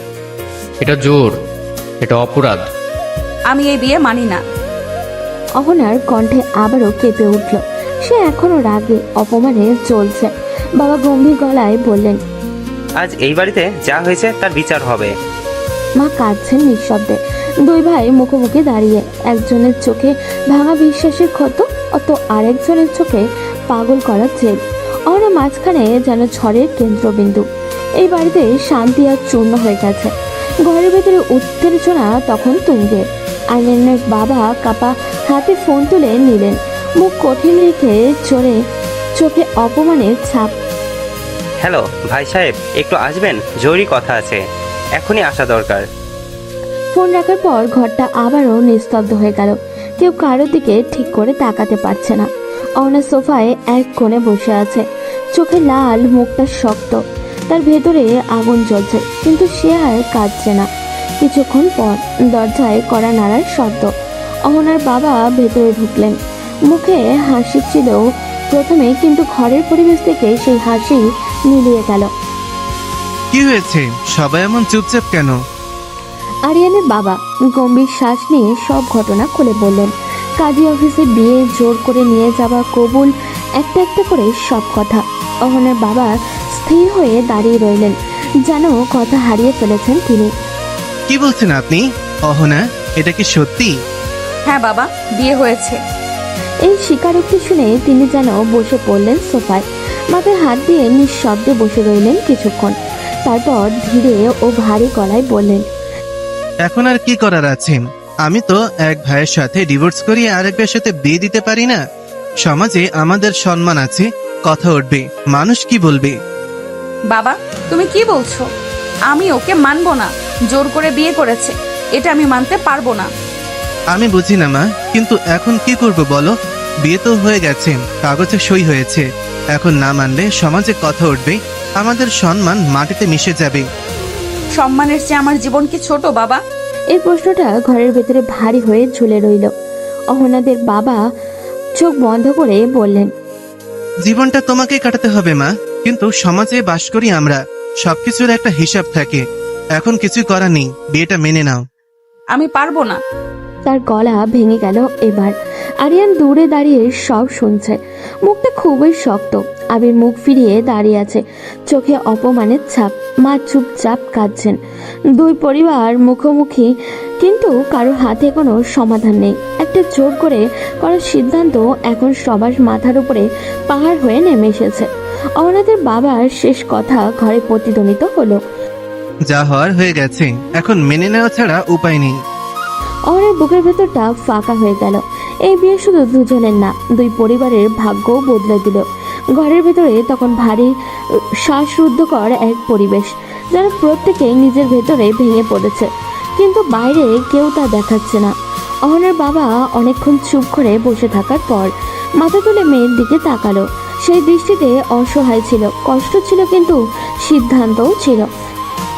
এটা জোর, এটা অপরাধ। আমি এই বিয়ে মানি না। অহনার কণ্ঠে আবারও কেঁপে উঠল। সে এখনো রাগে অপমানে চলছে। বাবা গম্ভীর গলায় বললেন, আজ এই বাড়িতে যা হয়েছে তার বিচার হবে। মা কাঁদছেন নিঃশব্দে। দুই ভাই মুখোমুখি দাঁড়িয়ে। একজনের চোখে ভাঙা বিশ্বাসের ক্ষত, অত আরেকজনের চোখে পাগল করা জেদ। অহনা মাঝখানে যেন ঝড়ের কেন্দ্রবিন্দু। এই বাড়িতে শান্তি আর চূর্ণ হয়ে গেছে। ঘরের ভেতরে উত্তেজনা তখন তুঙ্গে। আরিয়ানের বাবা কাপা হাতে ফোন তুলে নিলেন, মুখ কঠিন রেখে চোখে অপমানের ছাপ। হ্যালো ভাই সাহেব, একটু আসবেন, জরুরি কথা আছে, এখনই আসা দরকার। ফোন রাখার পর ঘরটা আবারও নিস্তব্ধ হয়ে গেল। কেউ কারোর দিকে ঠিক করে তাকাতে পারছে না। অহনা সোফায় এক কোণে বসে আছে, চোখে লাল, মুখটা শক্ত, তার ভেতরে আগুন জ্বলছে, কিন্তু সে আর কাঁদছে না। কিছুক্ষণ পর দরজায় কড়া নাড়ার শব্দ। অহনার বাবা ভেতরে ঢুকলেন। মুখে হাসি ছিল প্রথমে, কিন্তু ঘরের পরিবেশ থেকে সেই হাসি মিলিয়ে গেল। কি হয়েছে, সবাই এমন চুপচাপ কেন? আরিয়ানের বাবা গম্ভীর শ্বাস নিয়ে সব ঘটনা খুলে বললেন। কাজী অফিসে বিয়ে, জোর করে নিয়ে যাওয়া, কবুল, একটা একটা করে সব কথা। অহনার বাবা স্থির হয়ে দাঁড়িয়ে রইলেন, যেন কথা হারিয়ে ফেলেছেন তিনি। কি বলছেন আপনি? অহনা, এটা কি সত্যি? হ্যাঁ বাবা, বিয়ে হয়েছে। এই স্বীকারোক্তি শুনে তিনি যেন বসে পড়লেন সোফায়, মাথায় হাত দিয়ে নিঃশব্দে বসে রইলেন কিছুক্ষণ। তারপর ধীরে ও ভারী গলায় বললেন, এখন আর কি করার আছে? আমি তো এক ভাইয়ের সাথে ডিভোর্স করিয়ে আরেক ভাইয়ের সাথে বিয়ে দিতে পারি না। সমাজে আমাদের সম্মান আছে, কথা উঠবে, মানুষ কি বলবে? বাবা, তুমি কি বলছো? আমি ওকে মানবো না। জোর করে বিয়ে করেছে, এটা আমি মানতে পারবো না। আমি বুঝি না মা, কিন্তু এখন কি করব বলো? বিয়ে তো হয়ে গেছে, কাগজে সই হয়েছে। এখন না মানলে সমাজে কথা উঠবে, আমাদের সম্মান মাটিতে মিশে যাবে। সম্মানের চেয়ে আমার জীবন কি ছোট বাবা? এই প্রশ্নটা ঘরের ভেতরে ভারী হয়ে ঝুলে রইল। অহনাদের বাবা চোখ বন্ধ করে বললেন, জীবনটা তোমাকে কাটাতে হবে মা, কিন্তু সমাজে বাস করি আমরা, সবকিছুর একটা হিসাব থাকে। এখন কিছু করার নেই, বিয়েটা মেনে নাও। আমি পারবো না। তার গলা ভেঙে গেল এবার। আরিয়ান দূরে দাঁড়িয়ে সব শুনছে, মুখটা খুবই শক্ত। আবির মুখ ফিরিয়ে দাঁড়িয়ে আছে, চোখে অপমানের ছাপ। মা চুপচাপ কাঁদছেন। দুই পরিবার মুখোমুখি, কিন্তু কারোর হাতে কোনো সমাধান নেই। একটা জোর করে করার সিদ্ধান্ত এখন সবার মাথার উপরে পাহাড় হয়ে নেমে এসেছে। অনাথের বাবার শেষ কথা ঘরে প্রতিধ্বনিত হলো। যা হওয়ার হয়ে গেছে, এখন মেনে নেওয়া ছাড়া উপায় নেই। অহনার বুকের ভেতরটা ফাঁকা হয়ে গেল। এই বিয়ে শুধু দুজনের না, দুই পরিবারের ভাগ্যও বদলে দিল। ঘরের ভেতরে তখন ভারী শ্বাসরুদ্ধকর এক পরিবেশ, যেন প্রত্যেকে নিজের ভেতরে ভেঙে পড়েছে, কিন্তু বাইরে কেউ তা দেখাচ্ছে না। অহনার বাবা অনেকক্ষণ চুপ করে বসে থাকার পর মাথা তুলে মেয়ের দিকে তাকালো। সেই দৃষ্টিতে অসহায় ছিল, কষ্ট ছিল, কিন্তু সিদ্ধান্তও ছিল।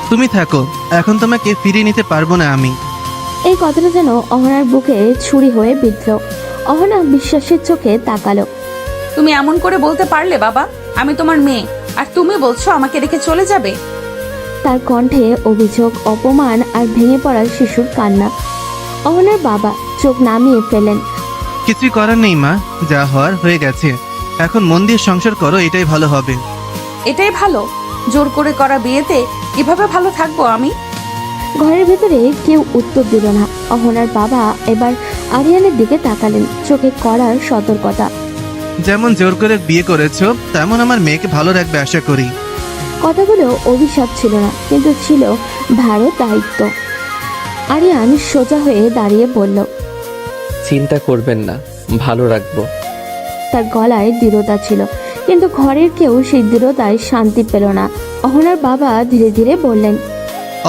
তুমি থাকো, এখন তোমাকে ফিরিয়ে নিতে পারবো না আমি। এই কথাটা যেন অহনার বুকে ছুরি হয়ে বিঁধল। অহনা বিশ্বাসের চোখে তাকালো। তুমি এমন করে বলতে পারলে বাবা? আমি তোমার মেয়ে, আর তুমি বলছো আমাকে রেখে চলে যাবে? তার কণ্ঠে অভিযোগ, অপমান আর ভেঙে পড়ার শিশুর কান্না। অহনার বাবা চোখ নামিয়ে ফেলেন। কিছুই করার নেই মা, যা হওয়ার হয়ে গেছে। এখন মন দিয়ে সংসার করো, এটাই ভালো হবে। এটাই ভালো? জোর করে করা বিয়েতে কিভাবে ভালো থাকবো আমি? ঘরের ভেতরে কেউ উত্তর দিল না। অহনার বাবা এবার আরিয়ানের দিকে তাকালেন, চোখে কড়ার সতর্কতা। যেমন জোর করে বিয়ে করেছো, তেমন আমার মেয়েকে ভালো রাখবে আশা করি। কথাগুলো অভিশাপ ছিল না, কিন্তু ছিল ভারো দায়িত্ব। আরিয়ান সোজা হয়ে দাঁড়িয়ে বলল, চিন্তা করবেন না, ভালো রাখবো। তার গলায় দৃঢ়তা ছিল, কিন্তু ঘরের কেউ সেই দৃঢ়তায় শান্তি পেল না। অহনার বাবা ধীরে ধীরে বললেন,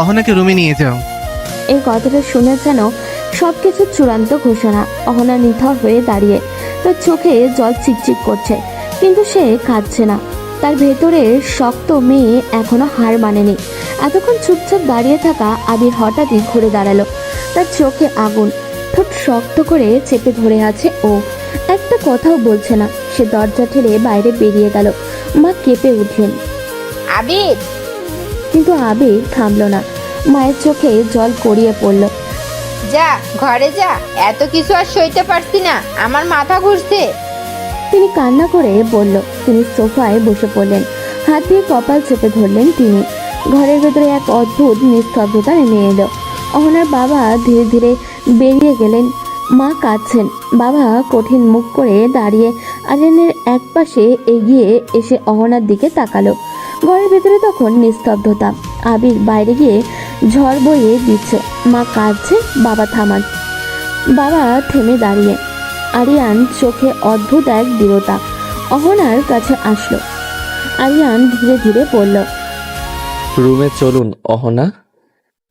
অহনাকে রুমে নিয়ে যাও। এই কথাটা শুনে যেন সবকিছু চূড়ান্ত ঘোষণা। অহনা নিথর হয়ে দাঁড়িয়ে, তার চোখে জল চিকচিক করছে, কিন্তু সে কাঁদছে না। তার ভেতরের শক্ত মেয়ে এখনো হার মানেনি। এতক্ষণ চুপচাপ দাঁড়িয়ে থাকা আবির হঠাৎই ঘুরে দাঁড়ালো। তার চোখে আগুন, ঠোঁট শক্ত করে চেপে ধরে আছে ও, একটা কথাও বলছে না। সে দরজা ঠেলে বাইরে বেরিয়ে গেল। মা কেঁপে উঠলেন, আবির! কিন্তু আবির থামলো না। মায়ের চোখে জল গড়িয়ে পড়ল। যা, ঘরে যা, এত কিছু আর সইতে পারছি না, আমার মাথা ঘুরছে। তিনি কান্না করে বলল। তিনি সোফায় বসে পড়লেন, হাত দিয়ে কপাল চেপে ধরলেন তিনি। ঘরের ভেতরে এক অদ্ভুত নিস্তব্ধতা নেমে এলো। অহনার বাবা ধীরে ধীরে বেরিয়ে গেলেন। মা কাঁদছেন। বাবা কঠিন মুখ করে দাঁড়িয়ে আরিয়ানের এক পাশে এগিয়ে এসে অহনার দিকে তাকালো। ঘরের ভেতরে তখন নিস্তব্ধতা। আবির বাইরে গিয়ে ঝড় বইয়ে দিচ্ছে। মা কাঁদছে, বাবা থামান। বাবা থেমে দাঁড়িয়ে। আরিয়ান চোখে অদ্ভুত এক দৃঢ়তা অহনার কাছে আসলো। আরিয়ান ধীরে ধীরে বলল, রুমে চলুন অহনা।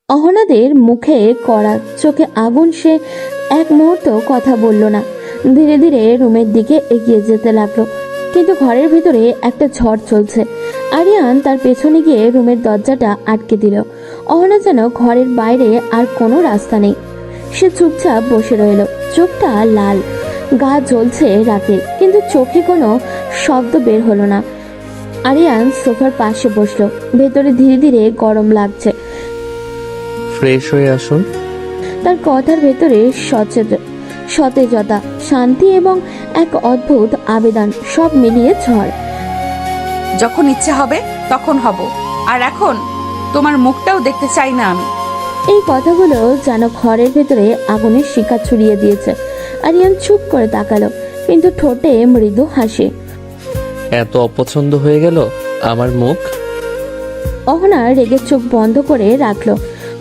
অহনাদের মুখে কড়া, চোখে আগুন। সে এক মুহূর্ত কথা বলল না। ধীরে ধীরে রুমের দিকে এগিয়ে যেতে লাগলো। কিন্তু ঘরের ভিতরে একটা ঝড় চলছে। আরিয়ান তার পেছনে গিয়ে রুমের দরজাটা আটকে দিল। অহনা যেন ঘরের বাইরে আর কোনো রাস্তা নেই। সে চুপচাপ বসে রইল, চোখটা লাল, গা জ্বলছে রাগে, কিন্তু চোখে কোনো শব্দ বের হলো না। আরিয়ান সোফার পাশে বসলো। ভেতরে ধীরে ধীরে গরম লাগছে। ফ্রেশ হয়ে আসুন। তার কথার ভেতরে সতেজতা, শান্তি এবং এক অদ্ভুত আবেদন, সব মিলিয়ে ঝড়। যখন ইচ্ছে হবে তখন হব, আর এখন তোমার মুখটাও দেখতে চাই না আমি। এই কথাগুলো যেন ঘরের ভেতরে আগুনের শিখা ছড়িয়ে দিয়েছে। আরিয়ান চুপ করে তাকালো, কিন্তু ঠোঁটে মৃদু হাসি। এত অপছন্দ হয়ে গেল আমার মুখ? অহনা রেগে চোখ বন্ধ করে রাখলো।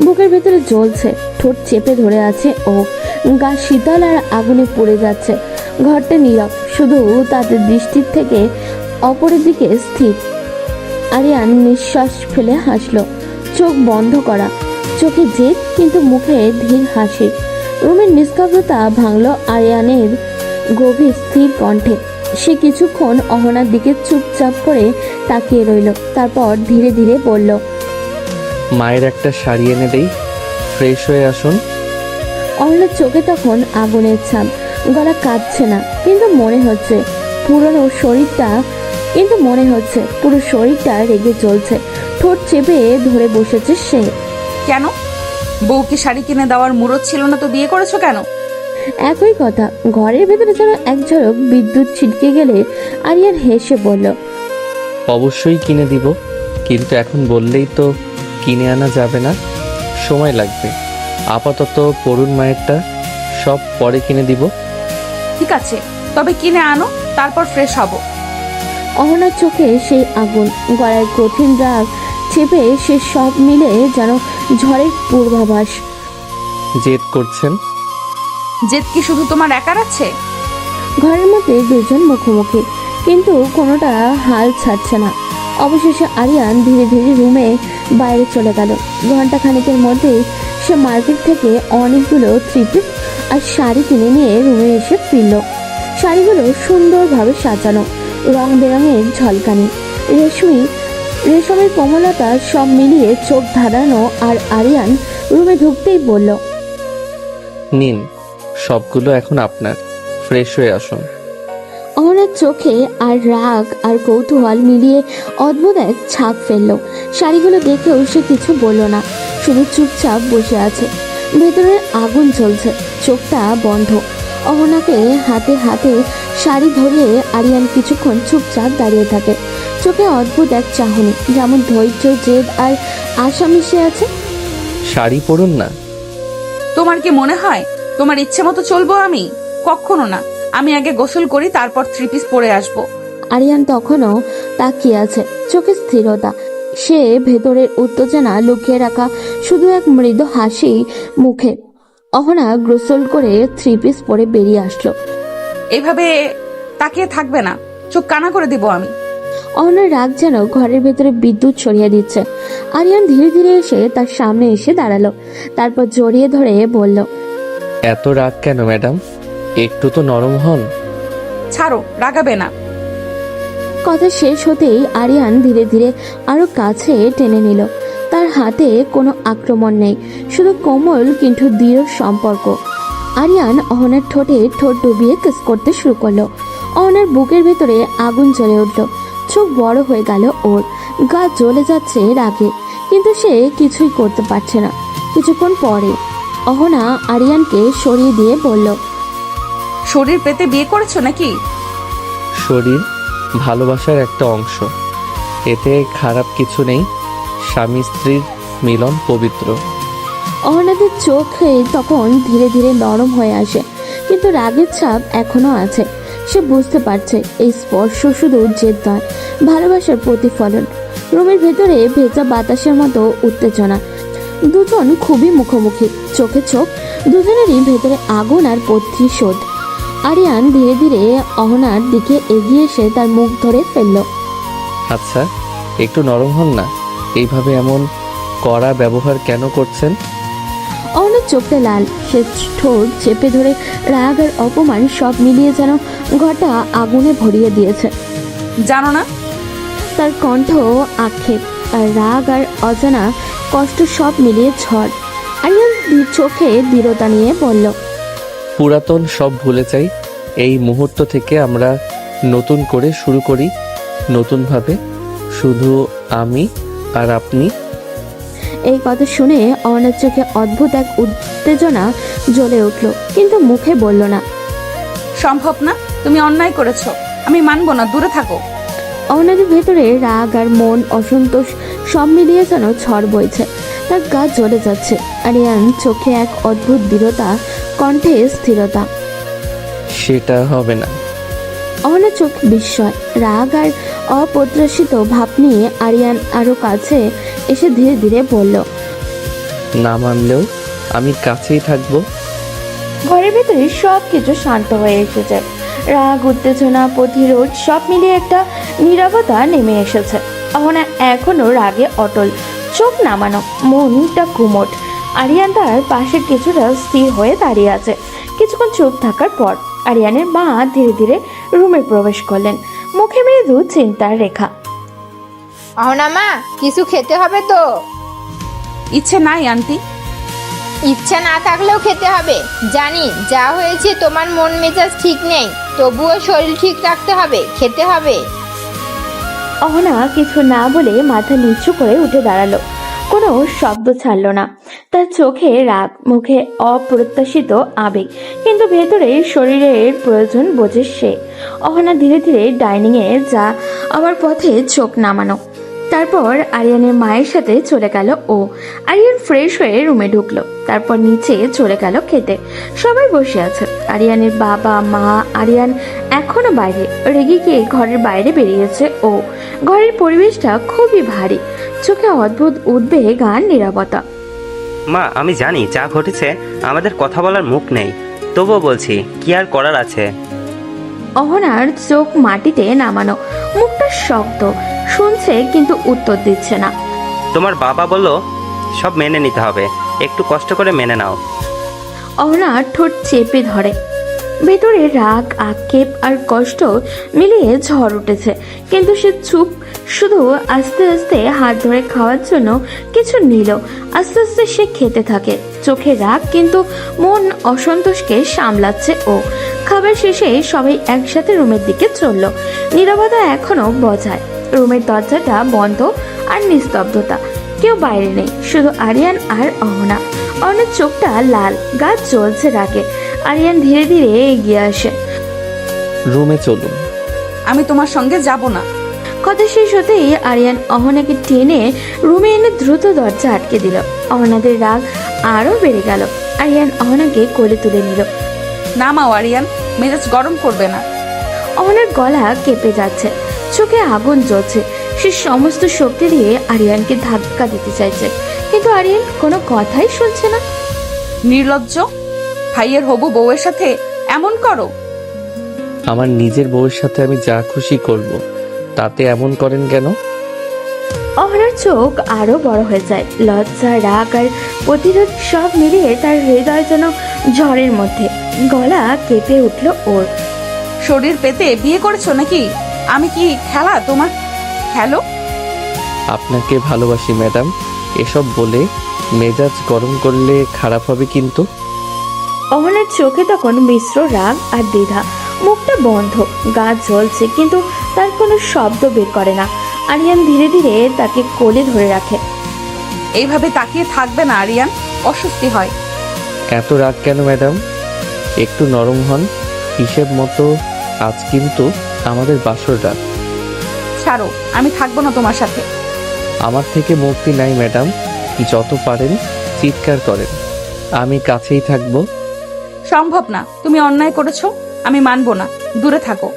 বুকের ভেতরে জ্বলছে, ঠোঁট চেপে ধরে আছে ও। গা শীতল আর আগুনে পড়ে যাচ্ছে। ঘরটা নীরব, শুধু তাদের দৃষ্টির থেকে অপরের দিকে স্থির। আরিয়ান নিঃশ্বাস ফেলে হাসলো, চোখ বন্ধ করা, চোখে জেদ কিন্তু মুখে ধীর হাসি। রুমের নিস্তব্ধতা ভাঙলো আরিয়ানের গভীর স্থির কণ্ঠে। সে কিছুক্ষণ অহনার দিকে চুপচাপ করে তাকিয়ে রইল, তারপর ধীরে ধীরে বলল, মায়ের একটা শাড়ি এনে দেই, ফ্রেশ হয়ে আসুন। অহনার চোখে তখন আগুনের ছাপ। গলা কাঁপছে না, কিন্তু মনে হচ্ছে পুরো শরীরটা রেগে জ্বলছে। ঠোঁট চেপে ধরে বসেছে সে। কেন? বউকে শাড়ি কিনে দেওয়ার মুরত ছিল না তো বিয়ে করেছো কেন? একই কথা। ঘরের ভেতরে যেন এক ঝলক বিদ্যুৎ ছিটকে গেলে আরিয়ান হেসে বলল, অবশ্যই কিনে দিব, কিন্তু এখন বললেই তো কিনে আনা যাবে না, সময় লাগবে। আপাতত পড়ুন মায়েরটা, সব পরে কিনে দিব। ঠিক আছে, তবে কিনে আনো, তারপর ফ্রেশ হব। অহনার চোখে সেই আগুন, গলায় কঠিন রাগ চেপে সে সব মিলে যেন ঝড়ের পূর্বাভাস। জেদ করছেন? জেদ কি শুধু তোমার একার আছে? ঘরের মধ্যে দুজন মুখোমুখি, কিন্তু কোনোটা হাল ছাড়ছে না। অবশেষে আরিয়ান ধীরে ধীরে রুমে বাইরে চলে গেল। ঘন্টা খানেকের মধ্যেই সে মার্কেট থেকে অনেকগুলো থ্রি পিস আর শাড়ি কিনে নিয়ে রুমে এসে ফিরল। শাড়িগুলো সুন্দরভাবে সাজানো, রং বেরঙের ঝলকানি, রেশমের কোমলতা, সব মিলিয়ে চোখ ধাঁধানো। আর আরিয়ান রুমে ঢুকতেই বলল, নিন, সবগুলো এখন আপনার, ফ্রেশ হয়ে আসুন। অহনার চোখে আর রাগ আর কৌতূহল মিলিয়ে অদ্ভুত এক ছাপ ফেললো। শাড়িগুলো দেখেও সে কিছু বলল না, শুধু চুপচাপ বসে আছে। ভেতরে আগুন জ্বলছে, চোখটা বন্ধ। অহনাকে হাতে হাতে শাড়ি ধরিয়ে আরিয়ান কিছুক্ষণ চুপচাপ দাঁড়িয়ে থাকে। চোখে অদ্ভুত এক চাহনি, যেমন ধৈর্য, জেদ আর আশা মিশে আছে। শাড়ি পরুন না। তোমার কি মনে হয় তোমার ইচ্ছে মতো চলবো আমি? কখনো না। আমি আগে গোসল করি, তারপর থ্রি পিস পরে আসবো। আরিয়ান তখনও তাকিয়ে আছে, চোখে স্থিরতা। সে ভেতরের উত্তেজনা লুকিয়ে রাখা, শুধু এক মৃদু হাসি মুখে। অহনা গোসল করে থ্রি পিস পরে বেরিয়ে আসলো। এইভাবে তাকিয়ে থাকবে না, চোখ কানা করে দিব আমি। অহনার রাগ যেন ঘরের ভেতরে বিদ্যুৎ ছড়িয়ে দিচ্ছে। আরিয়ান ধীরে ধীরে এসে তার সামনে এসে দাঁড়ালো, তারপর জড়িয়ে ধরে বলল, এত রাগ কেন ম্যাডাম? একটু তো নরম হন। ছাড়ো, রাগাবে না। কথা শেষ হতেই আরিয়ান ধীরে ধীরে আরো কাছে টেনে নিল। তার হাতে কোনো আক্রমণ নেই, শুধু কোমল কিন্তু দৃঢ় সম্পর্ক। আরিয়ান অহনার ঠোঁটে ঠোঁট ডুবিয়ে কিস করতে শুরু করলো। অহনার বুকের ভেতরে আগুন জ্বলে উঠল, চোখ বড় হয়ে গেল ওর, গা জ্বলে যাচ্ছে রাগে, কিন্তু সে কিছুই করতে পারছে না। কিছুক্ষণ পরে অহনা আরিয়ানকে সরিয়ে দিয়ে বলল, শরীর পেতে বিয়ে করেছো নাকি? শরীর ভালোবাসার একটা অংশ, এতে খারাপ কিছু নেই। স্বামী স্ত্রীর মিলন পবিত্র। অহনাদের চোখে তখন ধীরে ধীরে নরম হয়ে আসে, কিন্তু রাগের ছাপ এখনো আছে। সে বুঝতে পারছে এই স্পর্শ শুধু জেদ নয়, ভালোবাসার প্রতিফলন। রুমের ভেতরে ভেজা বাতাসের মতো উত্তেজনা। দুজন খুবই মুখোমুখি, চোখে চোখ, দুজনেরই ভেতরে আগুন আর প্রতিশোধ। আরিয়ান ধীরে ধীরে অহনার দিকে এগিয়ে এসে তার মুখ ধরে ফেলল। আচ্ছা, একটু নরম হন না। এইভাবে এমন কড়া ব্যবহার কেন করছেন? অহনার চোখটা লাল, সে ঠোঁট চেপে ধরে রাগ আর অপমান সব মিলিয়ে যেন ঘরটা আগুনে ভরিয়ে দিয়েছে। জানো না, তার কণ্ঠ আক্ষেপ আর রাগ আর অজানা কষ্ট সব মিলিয়ে ঝড়। আরিয়ান চোখে দৃঢ়তা নিয়ে বলল, পুরাতন সব ভুলে যাই। এই মুহূর্ত থেকে আমরা নতুন করে শুরু করি, নতুনভাবে, শুধু আমি আর আপনি। এই কথা শুনে অহনার চোখে অদ্ভুত এক উত্তেজনা জ্বলে উঠল, কিন্তু মুখে বলল না। সম্ভব না, তুমি অন্যায় করেছো, আমি মানবো না, দূরে থাকো। অহনাদের ভেতরে রাগ আর মন, অসন্তোষ সব মিলিয়ে যেন ঝড় বইছে। তার গা জ্বলে যাচ্ছে। আরিয়ান চোখে এক অদ্ভুত দৃঢ়তা, কণ্ঠে স্থিরতা। সেটা হবে না। অহনার চোখ বিস্ময়, রাগ আর অপ্রত্যাশিত ভাব নিয়ে আরিয়ান আরো কাছে এসে ধীরে ধীরে বলল, না মানলেও আমি কাছেই থাকবো। ঘরের ভেতরে সব কিছু শান্ত হয়ে এসেছে। রাগ, উত্তেজনা, প্রতিরোধ সব মিলিয়ে একটা নীরবতা নেমে এসেছে। অহনা এখনো রাগে অটল, চোখ নামানো, মনটা কুমট। আরিয়ান তার পাশে কিছুটা স্থির হয়ে দাঁড়িয়ে আছে। কিছুক্ষণ চুপ থাকার পর আরিয়ানের মা ধীরে ধীরে রুমে প্রবেশ করলেন, মুখে মৃদু চিন্তার রেখা। অহনা মা, কিছু খেতে হবে তো? ইচ্ছে নাই আন্টি। ইচ্ছা না থাকলেও খেতে হবে। জানি যা হয়েছে তোমার মন মেজাজ ঠিক নেই, তবুও শরীর ঠিক রাখতে হবে, খেতে হবে। অহনা কিছু না বলে মাথা নিচু করে উঠে দাঁড়ালো, কোনো শব্দ ছাড়ল না। তার চোখে রাগ, মুখে অপ্রত্যাশিত আবেগ, কিন্তু ভেতরে শরীরের প্রয়োজন বোঝে সে। অহনা ধীরে ধীরে ডাইনিংয়ে যা আমার পথে চোখ নামানো। তারপর আরিয়ানের মায়ের সাথে চলে গেল ও। আরিয়ান ফ্রেশ হয়ে রুমে ঢুকলো, তারপর নিচে চলে গেল খেতে। সবাই বসে আছে, আরিয়ানের বাবা, মা। আরিয়ান এখনো বাইরে, রেগে গিয়ে ঘরের বাইরে বেরিয়েছে ও। ঘরের পরিবেশটা খুবই ভারী, চোখে অদ্ভুত উদ্বেগ আর নীরবতা। মা, আমি জানি যা ঘটেছে, আমাদের কথা বলার মুখ নেই, তবুও বলছি, কি আর করার আছে। অহনার চোখ মাটিতে নামানো, মুখটা শক্ত, শুনছে কিন্তু উত্তর দিচ্ছে না। তোমার বাবা বলল সব মেনে নিতে হবে, একটু কষ্ট করে মেনে নাও। অহনা ঠোঁট চেপে ধরে, ভেতরে রাগ, আক্ষেপ আর কষ্ট মিলিয়ে ঝড় উঠেছে, কিন্তু সে চুপ। শুধু আস্তে আস্তে হাত ধরে খাওয়ার জন্য কিছু নিল। আস্তে আস্তে সে খেতে থাকে, চোখে রাগ কিন্তু মন অসন্তোষকে সামলাচ্ছে ও। খাবার শেষে সবাই একসাথে রুমের দিকে চলল। নীরবতা এখনো বজায়, রুমের দরজাটা বন্ধ আর নিস্তব্ধতা। কেউ বাইরে নেই, শুধু আরিয়ান আর অহনা। অহনার চোখটা লাল, গা জ্বলছে রাগে। আরিয়ান ধীরে ধীরে এগিয়ে আসে। রুমে চলুন। আমি তোমার সঙ্গে যাব না। কথা শেষ হতেই আরিয়ান অহনাকে টেনে রুমে এনে দ্রুত দরজা আটকে দিল। অহনাদের রাগ আরো বেড়ে গেল। আরিয়ান অহনাকে কোলে তুলে নিল। নামাও আরিয়ান, মেজাজ গরম করবে না। অহনার গলা কেঁপে যাচ্ছে, চোখে আগুন জ্বলছে। সে সমস্ত শক্তি দিয়ে আরিয়ানকে ধাক্কা দিতে চাইছে, কিন্তু আরিয়ান কোনো কথাই শুনছে না। নির্লজ্জ, ভাইয়ের হবু বউয়ের সাথে এমন করো? আমার নিজের বউয়ের সাথে আমি যা খুশি করব, তাতে এমন করেন কেন? অহনার চোখ আরো বড় হয়ে যায়। লজ্জা, রাগ আর প্রতিরোধ সব মিলিয়ে তার হৃদয় যেন ঝড়ের মধ্যে। গলা কেঁপে উঠল ওর। শরীর পেতে বিয়ে করেছো নাকি? আমি কি খেলা তোমার? হ্যালো, আপনাকে ভালোবাসি ম্যাডাম, এসব বলে মেজাজ গরম করলে খারাপ হবে কিন্তু। অহনার চোখে তখন মিশ্র রাগ আর দ্বিধা, মুখটা বন্ধ, গা জ্বলছে, কিন্তু তার কোনো শব্দ বের করে না। আরিয়ান ধীরে ধীরে তাকে কোলে ধরে রাখে। এইভাবে তাকিয়ে থাকবে না আরিয়ান, অস্বস্তি হয়। এত রাগ কেন ম্যাডাম? একটু নরম হন। হিসেব মতো আজ কিন্তু আমাদের বাসর রাত। ছাড়ো, আমি থাকবো না তোমার সাথে। আমার থেকে মুক্তি নাই ম্যাডাম, যত পারেন চিৎকার করেন, আমি কাছেই থাকবো। সম্ভব না, তুমি অন্যায় করেছো, আমি মানবো না, দূরে থাকো।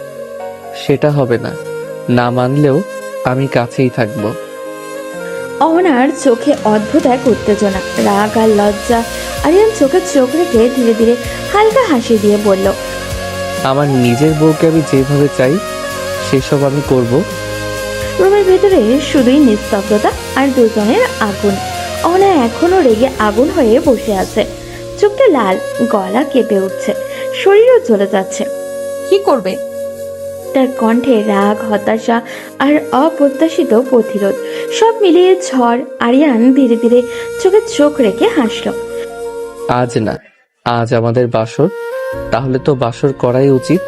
সেটা হবে না, না মানলেও আমি কাছেই থাকবো। অহনার চোখে অদ্ভুত এক উত্তেজনা, রাগ আর লজ্জা। আরিয়ান চোখে চোখ রেখে ধীরে ধীরে হালকা হাসি দিয়ে বলল, আমার নিজের বউকে আমি যেভাবে চাই সেসব আমি করব। রুমের ভেতরে শুধুই নিস্তব্ধতা আর দুজনের আগুন। অহনা এখনো রেগে আগুন হয়ে বসে আছে, চোখটা লাল, গলা কেঁপে উঠছে, শরীরও চলে যাচ্ছে। কি করবে? তার কণ্ঠে রাগ, হতাশা আর অপ্রত্যাশিত প্রতিরোধ সব মিলিয়ে ঝড়। আরিয়ান ধীরে ধীরে চোখে চোখ রেখে হাসল। আজ না, আজ আমাদের বাসর, তাহলে তো বাসর করাই উচিত।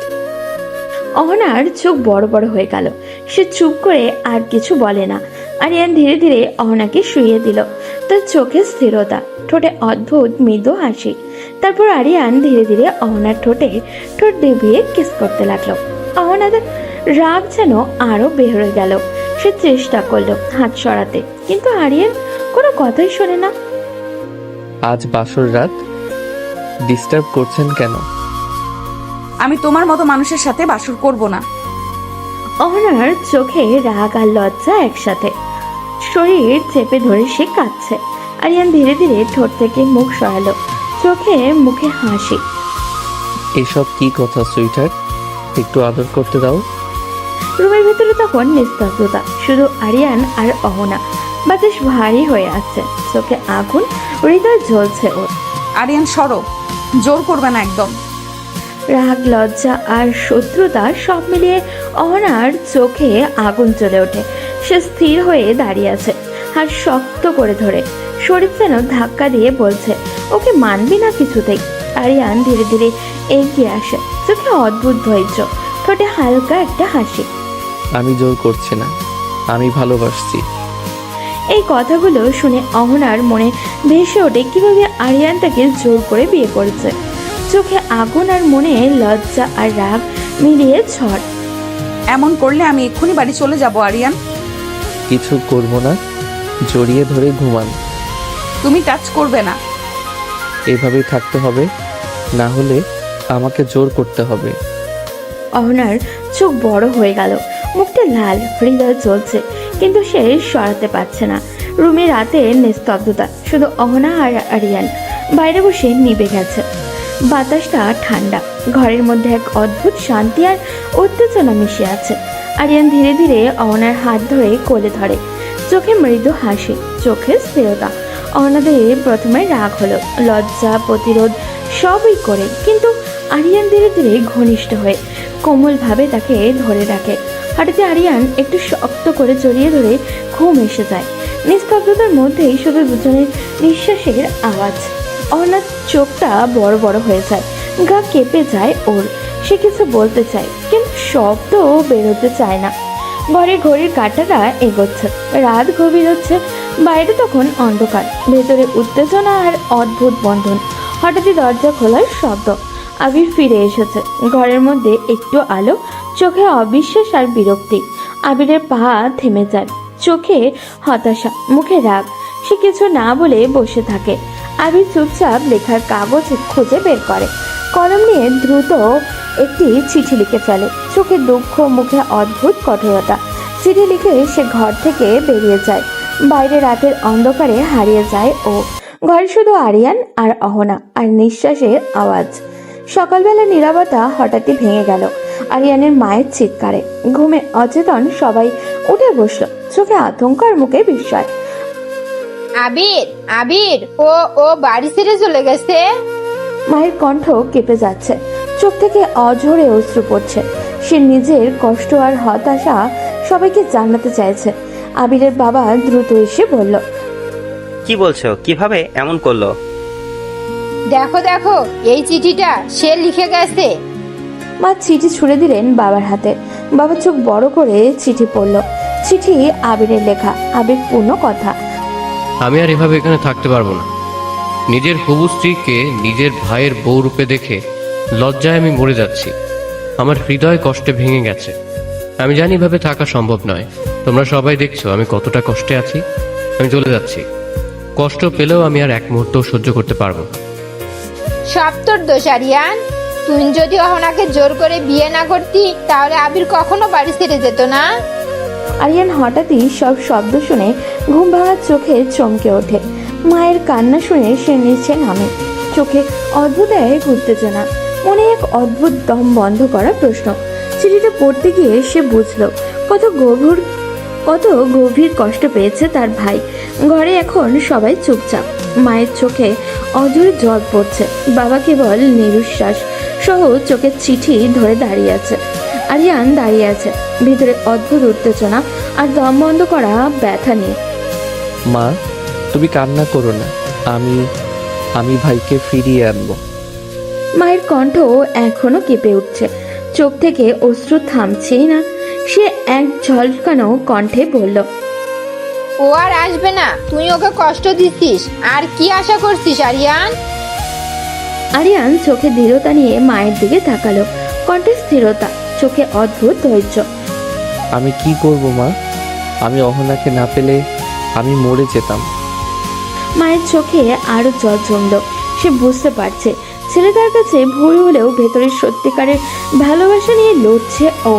অহনার চোখ বড় বড় হয়ে গেল, সে চুপ করে আর কিছু বলে না। আরিয়ান ধীরে ধীরে অহনাকে শুইয়ে দিল, তার চোখে স্থিরতা, ঠোঁটে অদ্ভুত মৃদু হাসি। তারপর আরিয়ান ধীরে ধীরে অহনার ঠোঁটে ঠোঁট ডুবিয়ে কিস করতে লাগলো। অহনাদের রাগ যেন আরো বেড়ে গেল। সে চেষ্টা করলো হাত সরাতে, কিন্তু আরিয়ান কোনো কথাই শোনে না। আজ বাসর রাত, ডিস্টার্ব করছেন কেন? আমি তোমার মতো মানুষের সাথে বাসর করব না। অহনার চোখে রাগ আর লজ্জা একসাথে, শরীর চেপে ধরে সে কাঁদছে। আরিয়ান ধীরে ধীরে ঠোঁট থেকে মুখ সরালো, চোখে মুখে হাসি। এসব কি কথা সুইটার, একটু আদর করতে দাও। রুমের ভেতরে তখন নিস্তব্ধতা, শুধু আরিয়ান আর অহনা। বাতাস ভারী হয়ে আসছে, চোখে আগুন, হৃদয় জ্বলছে ওর। আরিয়ান সরো, জোর করবে না একদম। রাগ, লজ্জা আর শত্রুতা সব মিলিয়ে অহনার চোখে আগুন জ্বলে ওঠে। সে স্থির হয়ে দাঁড়িয়ে আছে, হাত শক্ত করে ধরে, শরীর যেন ধাক্কা দিয়ে বলছে, ওকে মানবি না কিছুতেই। আরিয়ান ধীরে ধীরে এগিয়ে আসে, চোখে অদ্ভুত ধৈর্য, ঠোঁটে হালকা একটা হাসি। আমি জোর করছি না, আমি ভালোবাসছি। এই কথাগুলো শুনে অহনার মনে ভেসে ওঠে কিভাবে আরিয়ান তাকে জোর করে বিয়ে করেছে। চোখে আগুন আর মনে লজ্জা আর রাগ মিলিয়ে ঝড়। এমন করলে আমি এক্ষুনি বাড়ি চলে যাব আরিয়ান। কিছু করব না, জড়িয়ে ধরে ঘুমান। তুমি টাচ করবে না। এভাবেই থাকতে হবে, না হলে আমাকে জোর করতে হবে। অহনার চোখ বড় হয়ে গেল, মুখটা লাল, হৃদয় জ্বলছে, কিন্তু সে সরাতে পারছে না। রুমে রাতে নিস্তব্ধতা, শুধু অহনা আর আরিয়ান। বাইরে বসে নিভে গেছে, বাতাসটা ঠান্ডা, ঘরের মধ্যে এক অদ্ভুত শান্তি আর উত্তেজনা মিশে আছে। আরিয়ান ধীরে ধীরে অহনার হাত ধরে কোলে ধরে, চোখে মৃদু হাসি, চোখে স্থিরতা। অহনাদের প্রথমে রাগ হলো, লজ্জা, প্রতিরোধ সবই করে, কিন্তু আরিয়ান ধীরে ধীরে ঘনিষ্ঠ হয়ে কোমলভাবে তাকে ধরে রাখে। হঠাৎ আরিয়ান একটু শক্ত করে জড়িয়ে ধরে ঘুম এসে যায়। নিস্তব্ধতার মধ্যেই শুধু দুজনের নিঃশ্বাসের আওয়াজ। অহনার চোখটা বড় বড় হয়ে যায়, গা কেঁপে যায় ওর। সে কিছু বলতে চায়, কিন্তু শব্দ বেরোতে চায় না। ঘরে ঘড়ির কাঁটাটা এগোচ্ছে, রাত গভীর হচ্ছে। বাইরে তখন অন্ধকার, ভেতরে উত্তেজনা আর অদ্ভুত বন্ধন। হঠাৎই দরজা খোলার শব্দ। আবির ফিরে এসেছে, ঘরের মধ্যে একটু আলো, চোখে অবিশ্বাস আর বিরক্তি। আবিরের পা থেমে যায়, চোখে হতাশা, মুখে রাগ। সে কিছু না বলে বসে থাকে। আবির চুপচাপ লেখার কাগজ খুঁজে বের করে, কলম নিয়ে দ্রুত একটি চিঠি লিখে ফেলে, চোখে দুঃখ, মুখে অদ্ভুত কঠোরতা। চিঠি লিখে সে ঘর থেকে বেরিয়ে যায়। বাইরে রাতের অন্ধকারে হারিয়ে যায় ও। ঘরে শুধু আরিয়ান আর অহনা আর নিঃশ্বাসের আওয়াজ। সকালবেলা নীরবতা হঠাৎই ভেঙে গেল আরিয়ানের মায়ের চিৎকারে। ঘুমে অচেতন সবাই উঠে বসলো, চোখে আতঙ্ক আর মুখে বিস্ময়। আবির, আবির, ও ও বাড়ি ছেড়ে চলে গেছে। মায়ের কণ্ঠ কেঁপে যাচ্ছে, চোখ থেকে অঝরে অশ্রু পড়ছে। সে নিজের কষ্ট আর হতাশা সবাইকে জানাতে চাইছে। আবিরের বাবা দ্রুত এসে বলল, কি বলছো? কিভাবে এমন করলো? দেখো দেখো, এই চিঠিটা সে লিখে গেছে। মা চিঠি ছুড়ে দিলেন বাবার হাতে। বাবা চোখ বড় করে চিঠি পড়ল। চিঠি আবিরের লেখা, আবেগপূর্ণ কথা। আমি আর এভাবে এখানে থাকতে পারবো না। নিজের হবু স্ত্রীকে নিজের ভাইয়ের বউ রূপে দেখে লজ্জায় আমি মরে যাচ্ছি। আমার হৃদয় কষ্টে ভেঙে গেছে। আমি জানি এভাবে থাকা সম্ভব নয়। তোমরা সবাই দেখছো আমি কতটা কষ্টে আছি। আমি চলে যাচ্ছি। কষ্ট পেলেও আমি আর এক মুহূর্ত সহ্য করতে পারবো না। সব তোর দোষ আরিয়ান। তুই যদি অহনাকে জোর করে বিয়ে না করতি তাহলে আবির কখনো বাড়ি ছেড়ে যেত না। আরিয়ান হঠাৎই সব শব্দ শুনে ঘুম ভাঙার চোখে চমকে ওঠে। মায়ের কান্না শুনে সে নিচে নামে। চোখে অদ্ভুত এক উত্তেজনা, মনে এক অদ্ভুত দম বন্ধ করা প্রশ্ন। চিঠিটা পড়তে গিয়ে সে বুঝলো কত গভীর কষ্ট পেয়েছে তার ভাই। ঘরে এখন সবাই চুপচাপ। মায়ের চোখে অঝরে জল পড়ছে। বাবা কেবল নিরুশ্বাস সহ চোখের চিঠি ধরে দাঁড়িয়ে আছে। আরিয়ান দাঁড়িয়ে আছে ভিতরে অদ্ভুত উত্তেজনা আর দম বন্ধ করা ব্যথা নিয়ে। মা, তুমি কান্না করো না। আমি ভাইকে ফিরিয়ে আনবো। মায়ের কণ্ঠ এখনো কেঁপে উঠছে, চোখ থেকে অশ্রু থামছেই না। সে এক ঝলকানো কণ্ঠে বলল, ও আর আসবে না। তুই ওকে কষ্ট দিচ্ছিস, আর কি আশা করছিস আরিয়ান? আরিয়ান চোখে দৃঢ়তা নিয়ে মায়ের দিকে তাকালো, কণ্ঠে স্থিরতা, চোখে অদ্ভুত ধৈর্য। আমি কি করব মা? আমি অহনাকে না পেলে আমি মরে যেতাম। মায়ের চোখে আরো জল জমলো। সে বুঝতে পারছে ছেলে তার কাছে ভুল হলেও ভেতরের সত্যিকারের ভালোবাসা নিয়ে লড়ছে ও।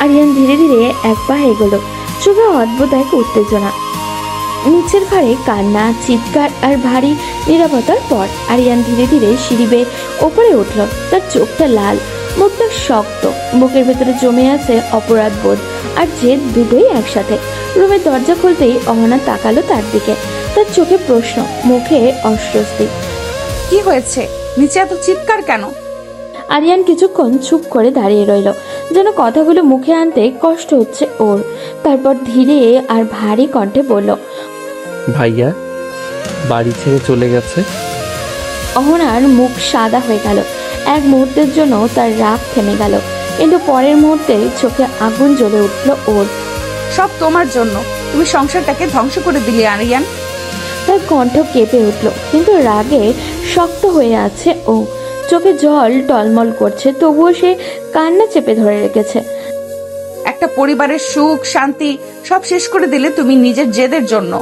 আরিয়ান ধীরে ধীরে এক পা এগোলো, চোখে অদ্ভুত এক উত্তেজনা। নিচের ঘরে কান্না, চিৎকার আর ভারী নীরবতার পর আরিয়ান ধীরে ধীরে সিঁড়ি বেয়ে ওপরে উঠল। তার চোখটা লাল, মুখটা শক্ত, বুকের ভেতরে জমে আছে অপরাধ বোধ আর জেদ দুটোই একসাথে। রুমের দরজা খুলতেই অহনা তাকালো তার দিকে। তার চোখে প্রশ্ন, মুখে অস্বস্তি। কি হয়েছে? নিচে এত চিৎকার কেন? আরিয়ান কিছুক্ষণ চুপ করে দাঁড়িয়ে রইল, যেন কথাগুলো মুখে আনতে কষ্ট হচ্ছে ওর। তারপর ধীরে আর ভারী কণ্ঠে বলল, ভাইয়া বাড়ি ছেড়ে চলে গেছে। অহনার মুখ সাদা হয়ে গেল। এক মুহূর্তের জন্য তার রাগ থেমে গেল, কিন্তু পরের মুহূর্তে চোখে আগুন জ্বলে উঠল ওর। সব তোমার জন্য। তুমি সংসারটাকে ধ্বংস করে দিলে আরিয়ান। তার কণ্ঠ কেঁপে উঠল, কিন্তু রাগে শক্ত হয়ে আছে ও। চোখে জল টলমল করছে, তবুও সে কান্না চেপে ধরে রেখেছে। একটা পরিবারের সুখ শান্তি সব শেষ করে দিলে তুমি নিজের জেদের জন্য।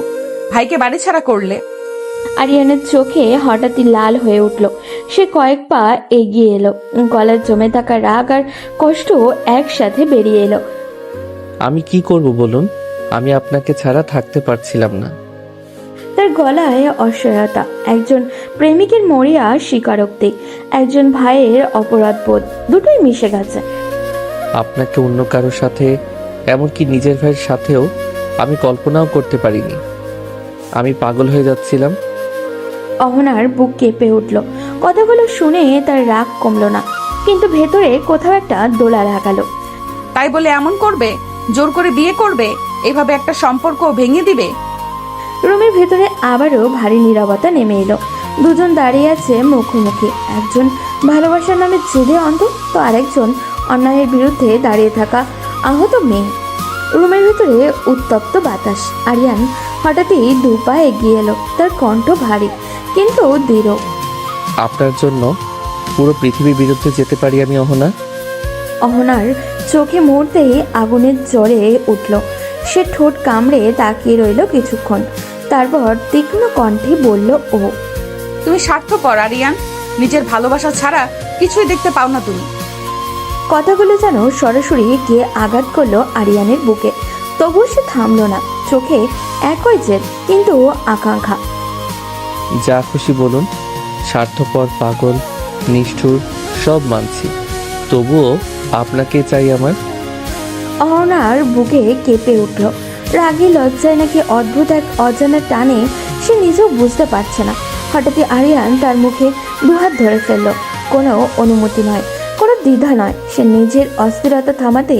ভাইকে বাড়ি ছাড়া করলে। আরিয়ানের চোখে হঠাৎই লাল হয়ে উঠল। সে কয়েক পা এগিয়ে এলো, গলার জমে থাকা রাগ আর কষ্ট একসাথে বেরিয়ে এলো। আমি কি করব বলুন? আমি আপনাকে ছাড়া থাকতে পারছিলাম না। তার গলায় অসহায়তা, একজন প্রেমিকের মরিয়া স্বীকারোক্তি, একজন ভাইয়ের অপরাধ বোধ, দুটোই মিশে গেছে। আপনাকে অন্য কারোর সাথে, এমনকি নিজের ভাইয়ের সাথেও আমি কল্পনাও করতে পারিনি। আমি পাগল হয়ে যাচ্ছিলাম। অহনার বুক কেঁপে উঠল। কথাগুলো শুনে তার রাগ কমলো না, কিন্তু ভেতরে কোথাও একটা দোলা লাগালো। তাই বলে এমন করবে? জোর করে বিয়ে করবে? এভাবে একটা সম্পর্ক ভেঙে দিবে? রুমের ভেতরে আবারও ভারী নীরবতা নেমে এলো। দুজন দাঁড়িয়ে আছে মুখোমুখি, একজন ভালোবাসার নামে জেদে অন্ধ, তো আরেকজন অন্যায়ের বিরুদ্ধে দাঁড়িয়ে থাকা আহত মেয়ে। রুমের ভেতরে উত্তপ্ত বাতাস। আরিয়ান হঠাৎই দু পা এগিয়ে এলো, তার কণ্ঠ ভারী কিন্তু দৃঢ়। আপনার জন্য পুরো পৃথিবীর বিরুদ্ধে যেতে পারি আমি অহনা। অহনার চোখে মুহূর্তেই আগুনের জ্বরে উঠল। সে ঠোঁট কামড়ে তাকিয়ে রইল কিছুক্ষণ, তারপর তীক্ষ্ণ কণ্ঠে বলল, ও তুমি স্বার্থপর আরিয়ান। নিজের ভালোবাসা ছাড়া কিছুই দেখতে পাও না তুমি। কথাগুলো যেন সরাসরি গিয়ে আঘাত করলো আরিয়ানের বুকে। তবুও সে থামলো না, চোখে একই জেদ কিন্তু আকাঙ্ক্ষা। যা খুশি বলুন, স্বার্থপর, পাগল, নিষ্ঠুর সব মানছি, তবুও আপনাকে চাই আমার। অহনার বুকে কেঁপে উঠল। রাগে লজ্জায় নাকি অদ্ভুত এক অজানা টানে সে নিজেও বুঝতে পারছে না। হঠাৎই আরিয়ান তার মুখে দুহাত ধরে ফেলল। কোনো অনুমতি নয়, কোনো দ্বিধা নয়। সে নিজের অস্থিরতা থামাতে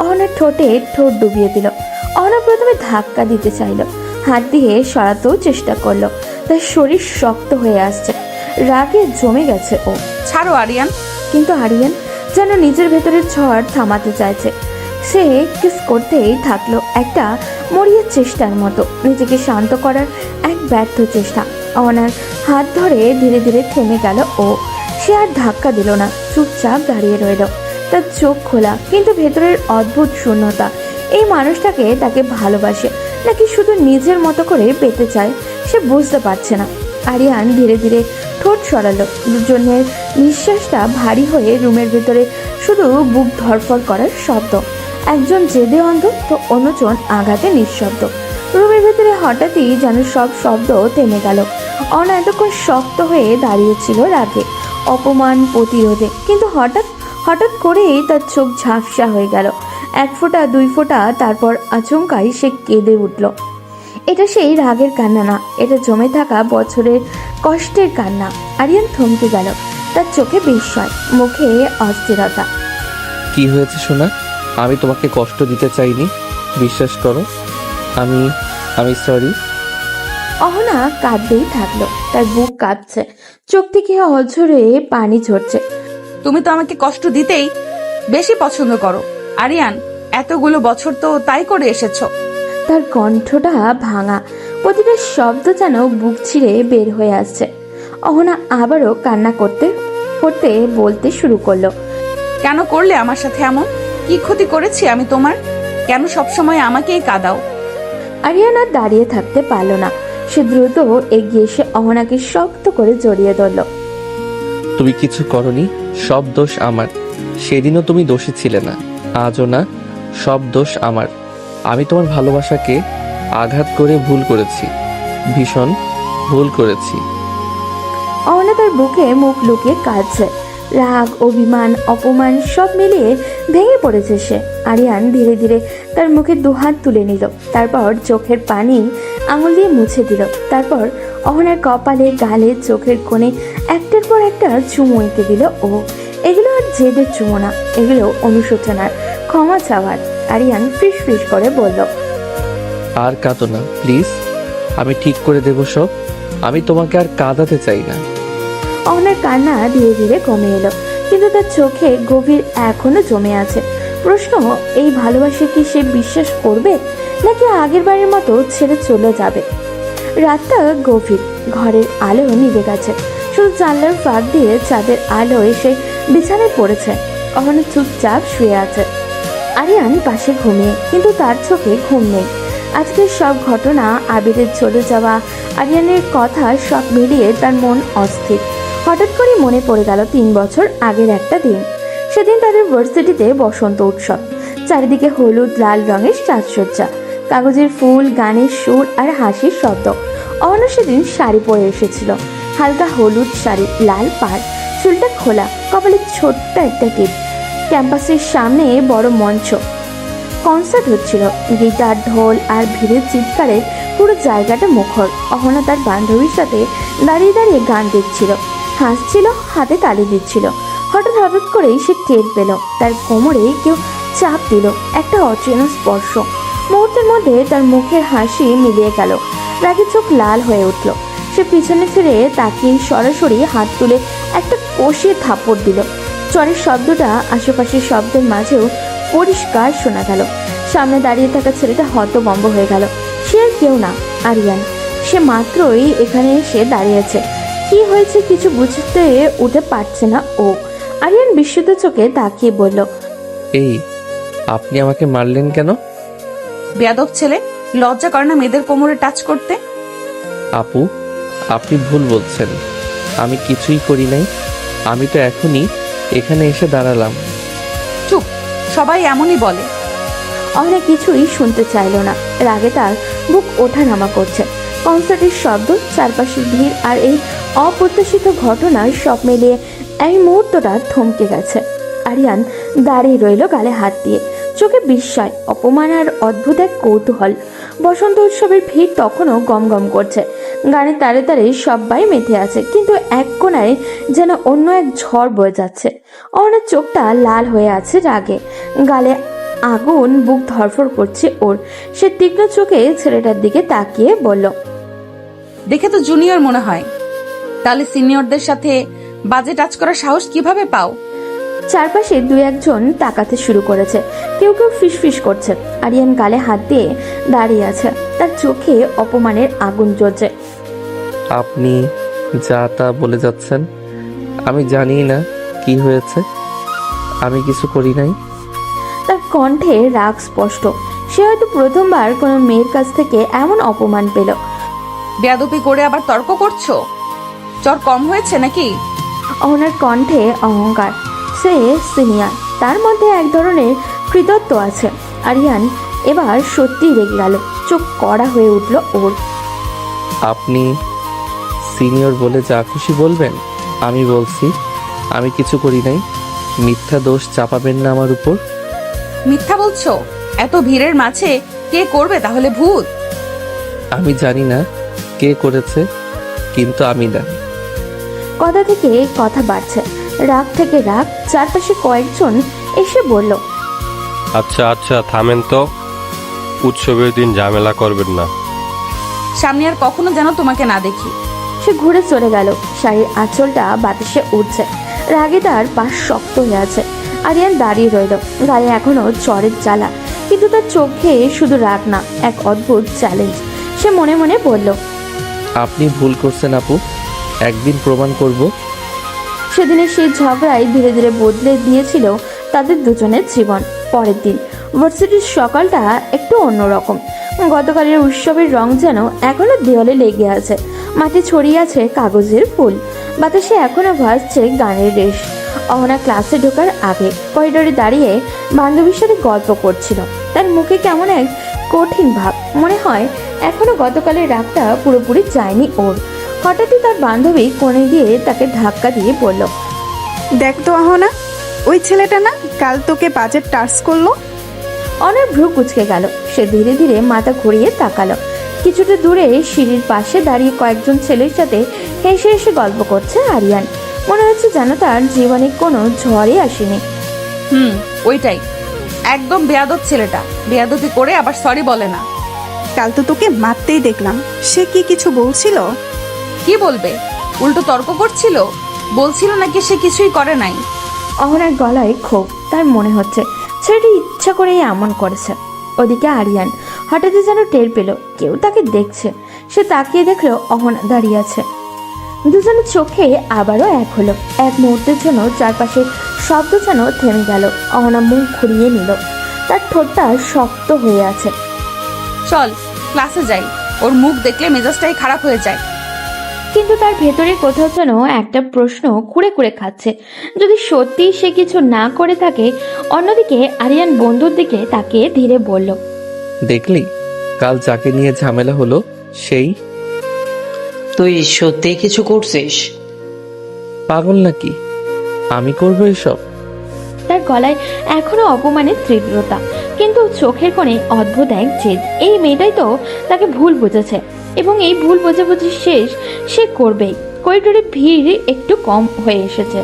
অহনার ঠোঁটে ঠোঁট ডুবিয়ে দিল। অহনা প্রথমে ধাক্কা দিতে চাইল, হাত দিয়ে সরাতেও চেষ্টা করলো। তার শরীর শক্ত হয়ে আসছে, রাগে জমে গেছে ও। ছাড়ো আরিয়ান। কিন্তু আরিয়ান যেন নিজের ভেতরের ঝড় থামাতে চাইছে। সে কিস করতেই থাকলো, একটা মরিয়া চেষ্টার মতো, নিজেকে শান্ত করার এক ব্যর্থ চেষ্টা। অহনার হাত ধরে ধীরে ধীরে থেমে গেল ও। সে আর ধাক্কা দিল না, চুপচাপ দাঁড়িয়ে রইল, তার চোখ খোলা কিন্তু ভেতরের অদ্ভুত শূন্যতা। এই মানুষটাকে তাকে ভালোবাসে নাকি শুধু নিজের মতো করে পেতে চায় সে বুঝতে পারছে না। আরিয়ান ধীরে ধীরে ঠোঁট সরালো। দুজনের নিঃশ্বাসটা ভারী হয়ে রুমের ভেতরে শুধু বুক ধরফর করার শব্দ। একজন জেদে অন্ধ তো অন্যজন আঘাতে নিঃশব্দ। রুমের ভেতরে হঠাৎই যেন সব শব্দ থেমে গেল। অনা এতক্ষণ শক্ত হয়ে দাঁড়িয়েছিল রাগে, অপমান, প্রতিরোধে, কিন্তু হঠাৎ হঠাৎ করেই তার চোখ ঝাপসা হয়ে গেল। এক ফোঁটা, দুই ফোঁটা, তারপর আচমকাই সে কেঁদে উঠল। এটা সেই রাগের কান্না না, এটা জমে থাকা বছরের কষ্টের কান্না। আরিয়ান থমকে গেল, তার চোখে বিস্ময়, মুখে অস্থিরতা। কি হয়েছে সোনা? আমি তোমাকে কষ্ট দিতে চাইনি, বিশ্বাস করো। আমি আমি সরি। অহনা কাঁদতেই থাকলো, তার বুক কাঁপছে, চোখ থেকে অঝরে পানি ঝরছে। তুমি তো আমাকে কষ্ট দিতেই বেশি পছন্দ করো আরিয়ান, এতগুলো বছর তো তাই করে এসেছো। তার কণ্ঠটা ভাঙা, প্রতিটা শব্দ যেন বুক ছিঁড়ে বের হয়ে আসছে। অহনা আবারও কান্না করতে করতে বলতে শুরু করলো। কেন করলে আমার সাথে এমন? কি ক্ষতি করেছি আমি তোমার? কেন সবসময় আমাকেই কাঁদাও? আরিয়ান আর দাঁড়িয়ে থাকতে পারল না, সে দ্রুত এগিয়ে এসে অহনাকে শক্ত করে জড়িয়ে ধরল। তুমি কিছু করনি, সব দোষ আমার। সেদিনও তুমি দোষী ছিলে না, আজও না, সব দোষ আমার। আমি তোমার ভালোবাসাকে আঘাত করে ভুল করেছি, ভীষণ ভুল করেছি। অহনা তার বুকে মুখ লুকিয়ে কাঁদছে, রাগ, অভিমান, অপমান সব মিলিয়ে ভেঙে পড়েছে সে। আরিয়ান ধীরে ধীরে তার মুখে দুহাত তুলে নিল, তারপর চোখের পানি আঙুল দিয়ে মুছে দিল। তারপর অহনার কপালে, গালে, চোখের কোণে একটার পর একটা চুমু এঁকে দিল ও। এগুলো আর জেদের চুমু না, এগুলো অনুশোচনার, ক্ষমা চাওয়ার। আরিয়ান ফিস ফিস করে বলল, আর কাঁদো না প্লিজ, আমি ঠিক করে দেব সব। আমি তোমাকে আর কাঁদাতে চাই না। অহনার কান্না ধীরে ধীরে কমে এলো, কিন্তু তার চোখে গভীর এখনো জমে আছে প্রশ্ন। এই ভালোবাসা কি সে বিশ্বাস করবে, নাকি আগের বারের মতো ছেড়ে চলে যাবে? রাতটা গভীর, ঘরের আলো নিভে গেছে, শুধু জানলার ফাঁক দিয়ে চাঁদের আলো এসে বিছানায় পড়েছে। অহনা চুপচাপ শুয়ে আছে, আরিয়ান পাশে ঘুমিয়ে, কিন্তু তার চোখে ঘুম নেই। আজকের সব ঘটনা, আবিরের চলে যাওয়া, আরিয়ানের কথা সব মিলিয়ে তার মন অস্থির। হঠাৎ করে মনে পড়ে গেল 3 বছর আগের একটা দিন। সেদিন তাদের ভার্সিটিতে বসন্ত উৎসব, চারিদিকে হলুদ লাল রঙের সাজসজ্জা, কাগজের ফুল, গানের সুর আর হাসির শব্দ। অহনা সেদিন শাড়ি পরে এসেছিল, হালকা হলুদ শাড়ি, লাল পাড়, চুলটা খোলা, কপালে ছোট্ট একটা টিপ। ক্যাম্পাসের সামনে বড় মঞ্চ, কনসার্ট হচ্ছিল, গিটার, ঢোল আর ভিড়ের চিৎকারে পুরো জায়গাটা মুখর। অহনা তার বান্ধবীর সাথে দাঁড়িয়ে দাঁড়িয়ে গান দেখছিল, হাসছিল, হাতে তালি দিচ্ছিল। হঠাৎ হঠাৎ করেই সে টের পেল তার কোমরে কেউ চাপ দিল, একটা অচেনা স্পর্শ। মুহূর্তের মধ্যে তার মুখের হাসি মিলিয়ে গেল, রাগে চোখ লাল হয়ে উঠল। সে পিছনে ফিরে তাকিয়ে সরাসরি হাত তুলে একটা কষিয়ে থাপড় দিল। চরের শব্দটা আশেপাশের শব্দের মাঝেও পরিষ্কার শোনা গেল। সামনে দাঁড়িয়ে থাকা ছেলেটা হতভম্ব হয়ে গেল। সে আর কেউ না, আরিয়ান। সে মাত্রই এখানে এসে দাঁড়িয়েছে, কি হয়েছে কিছু বুঝতে উঠে পারছে না ও। আরিয়ান বিস্মিত চোখে তাকিয়ে বলল, এই, আপনি আমাকে মারলেন কেন? বেয়াদব ছেলে, লজ্জা করে না মেয়েদের কোমরে টাচ করতে? আপু, আপনি ভুল বলছেন, আমি কিছুই করি নাই। আমি তো এখনই এখানে এসে দাঁড়ালাম। চুপ, সবাই এমনই বলে। অনেক কিছুই শুনতে চাইল না, রাগে তার বুক ওঠানামা করছে। কনসার্টের শব্দ, চারপাশের ভিড় আর এই অপ্রত্যাশিত ঘটনার সব মিলিয়ে এই মুহূর্তটা থমকে গেছে। আরিয়ান দাঁড়িয়ে রইল, গালে হাত দিয়ে, চোখে বিস্ময়, অপমান আর অদ্ভুত এক কৌতূহল। বসন্ত উৎসবের ভিড় তখনও গমগম করছে, গানের তারে তারে সবাই মেতে আছে, কিন্তু এক কোনায় যেন অন্য এক ঝড় বয়ে যাচ্ছে। অনেক চোখটা লাল হয়ে আছে রাগে, গালে আগুন, বুক ধরফর করছে ওর। সে তীক্ষ্ণ চোখে ছেলেটার দিকে তাকিয়ে বলল, দেখে তো জুনিয়র মনে হয়, তাহলে সিনিয়রদের সাথে বাজে টাচ করার সাহস কিভাবে পাও? চারপাশে 2-1 তাকাতে শুরু করেছে, কেউ কেউ ফিসফিস করছে। আরিয়ান গালে হাত দিয়ে দাঁড়িয়ে আছে, তার চোখে অপমানের আগুন জ্বলছে। আপনি যা তা বলে যাচ্ছেন, আমি জানি না কি হয়েছে, আমি কিছু করি নাই। তার কণ্ঠে রাগ স্পষ্ট, সে হয়তো প্রথমবার কোনো মেয়ের কাছ থেকে এমন অপমান পেল। বেয়াদবি করে আবার তর্ক করছো? জ্বর কম হয়েছে নাকি? অহনার কণ্ঠে অহংকার। সে সিনিয়র, তার মধ্যে এক ধরনের কৃতত্ব আছে। আরিয়ান এবার সত্যিই রেগে গেল, চোখ কড়া হয়ে উঠল ওর। আপনি সিনিয়র বলে যা খুশি বলবেন। আমি বলছি আমি কিছু করি নাই। মিথ্যা দোষ চাপাবেন না আমার উপর। মিথ্যা বলছো? এত ভিড়ের মাঝে কে করবে তাহলে ভূত? আমি জানি না কে করেছে, কিন্তু আমি না। কথা থেকে কথা বাড়ছে, রাগ থেকে রাগ। চারপাশে কয়েকজন এসে বলল, আচ্ছা আচ্ছা থামেন তো, উৎসবের দিন ঝামেলা করবেন না। সামনে আর কখনো যেন তোমাকে না দেখি। সে ঘুরে চলে গেল। শাড়ির আঁচলটা বাতাসে উঠছে, রাগে তার পাশ শক্ত হয়ে আছে। আরিয়ান দাঁড়িয়ে রইল, গায়ে এখনো জ্বরের জ্বালা, কিন্তু তার চোখে শুধু রাগ না, এক অদ্ভুত চ্যালেঞ্জ। সে মনে মনে বলল, আপনি ভুল করছেন আপু, একদিন প্রমাণ করব। সেদিনের সেই ঝগড়ায় ধীরে ধীরে বদলে দিয়েছিল তাদের দুজনের জীবন। পরের দিন ভার্সিটির সকালটা একটু অন্যরকম। গতকালের উৎসবের রং যেন এখনো দেওয়ালে লেগে আছে, মাঠে ছড়িয়ে আছে কাগজের ফুল, বাতাসে এখনো ভাসছে গানের রেশ। অহনা ক্লাসে ঢোকার আগে করিডোরে দাঁড়িয়ে বান্ধবীর সাথে গল্প করছিল। তার মুখে কেমন এক কঠিন ভাব, মনে হয় এখনো গতকালের রাগটা পুরোপুরি যায়নি ওর। হঠাৎই তার বান্ধবী কোণে গিয়ে তাকে ধাক্কা দিয়ে বলল, দেখ তো আহনা, ওই ছেলেটা না কাল তোকে বাজেট টাচ করলো। অনেক ভ্রু কুচকে গেল। সে ধীরে ধীরে মাথা ঘুরিয়ে তাকালো। কিছুটা দূরে সিঁড়ির পাশে দাঁড়িয়ে কয়েকজন ছেলের সাথে হেসে হেসে গল্প করছে আরিয়ান। মনে হচ্ছে যেন তার জীবনে কোনো ঝড়ই আসেনি। ওইটাই একদম বেয়াদব ছেলেটা, বেয়াদবি করে আবার সরি বলে না। কাল তো তোকে মারতেই দেখলাম, সে কি কিছু বলছিল? কি বলবে, উল্টো তর্ক করছিল। বলছিল নাকি সে কিছুই করে নাই। অহনার গলায় ক্ষোভ। তার মনে হচ্ছে ছেলেটি ইচ্ছা করেই এমন করেছে। ওদিকে আরিয়ান হঠাৎই যেন টের পেল কেউ তাকে দেখছে। সে তাকিয়ে দেখলো অহনা দাঁড়িয়ে আছে। দুজনের চোখে আবারও এক হলো। এক মুহূর্তের জন্য চারপাশের শব্দ যেন থেমে গেল। অহনা মুখ ঘুরিয়ে নিল, তার ঠোঁটটা শক্ত হয়ে আছে। চল ক্লাসে যাই, ওর মুখ দেখলে মেজাজটাই খারাপ হয়ে যায়। কিন্তু তার ভেতরে কোথাও যেন একটা প্রশ্ন কুড়ে কুড়ে খাচ্ছে, যদি সত্যি সে কিছু না করে থাকে। অন্যদিকে আরিয়ান বন্ধুর দিকে তাকিয়ে ধীরে বলল, দেখলি কাল যাকে নিয়ে ঝামেলা হলো সেই? তুই সত্যি কিছু করছিস? পাগল নাকি, আমি করবো এসব? তার গলায় এখনো অপমানের তীব্রতা, কিন্তু চোখের কোণে অদ্ভুত এক জেদ। এই মেয়েটাই তো তাকে ভুল বুঝেছে, এবং এই ভুল বোঝাবুঝি শেষ সে করবেই। করিডোরে ভিড় একটু কম হয়ে এসেছে।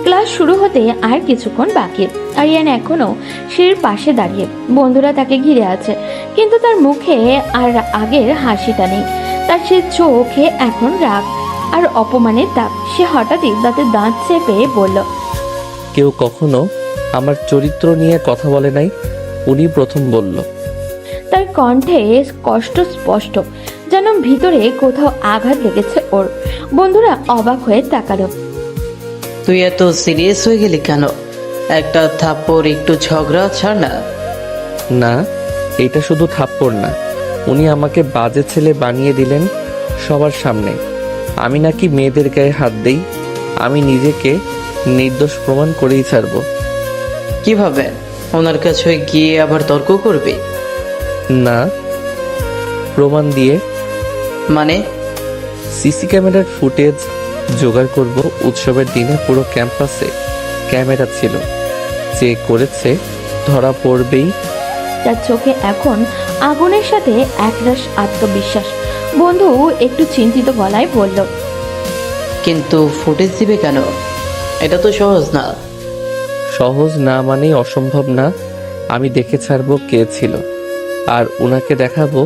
ক্লাস শুরু হতে আর কিছুক্ষণ বাকি। আরিয়ান এখনো সিঁড়ির পাশে দাঁড়িয়ে, বন্ধুরা তাকে ঘিরে আছে, কিন্তু তার মুখে আর আগের হাসিটা নেই। তার সে চোখে এখন রাগ আর অপমানের দাগ। সে হঠাৎই দাঁতে দাঁত চেপে বলল, কেউ কখনো আমার চরিত্র নিয়ে কথা বলে নাই, উনি প্রথম বলল। তার কণ্ঠে কষ্ট স্পষ্ট, যেন ভিতরে কোথাও আঘাত লেগেছে ওর। বন্ধুরা অবাক হয়ে তাকালো। তুই এত সিরিয়াস হয়ে গেলি কেন? একটা থাপ্পড় একটু ঝগড়া ছাড় না। না, এটা শুধু থাপ্পড় না, উনি আমাকে বাজে ছেলে বানিয়ে দিলেন সবার সামনে। আমি নাকি মেয়েদের গায়ে হাত দেই। আমি নিজেকে নির্দোষ প্রমাণ করেই ছাড়বো। কিভাবে? ওনার কাছে গিয়ে আবার তর্ক করবি? না, প্রমাণ দিয়ে। মানে? সিসি ক্যামেরার ফুটেজ জোগাড় করব। উৎসবের দিনে পুরো ক্যাম্পাসে ক্যামেরা ছিল, যে করেছে ধরা পড়বেই। তার চোখে এখন আগুনের সাথে একরাশ আত্মবিশ্বাস। বন্ধু একটু চিন্তিত গলায় বলল, কিন্তু ফুটেজ দিবে কেন? এটা তো সহজ না। সহজ না মানেই অসম্ভব না। আমি দেখে ছাড়বো কে ছিল, আর ওনাকে দেখাবো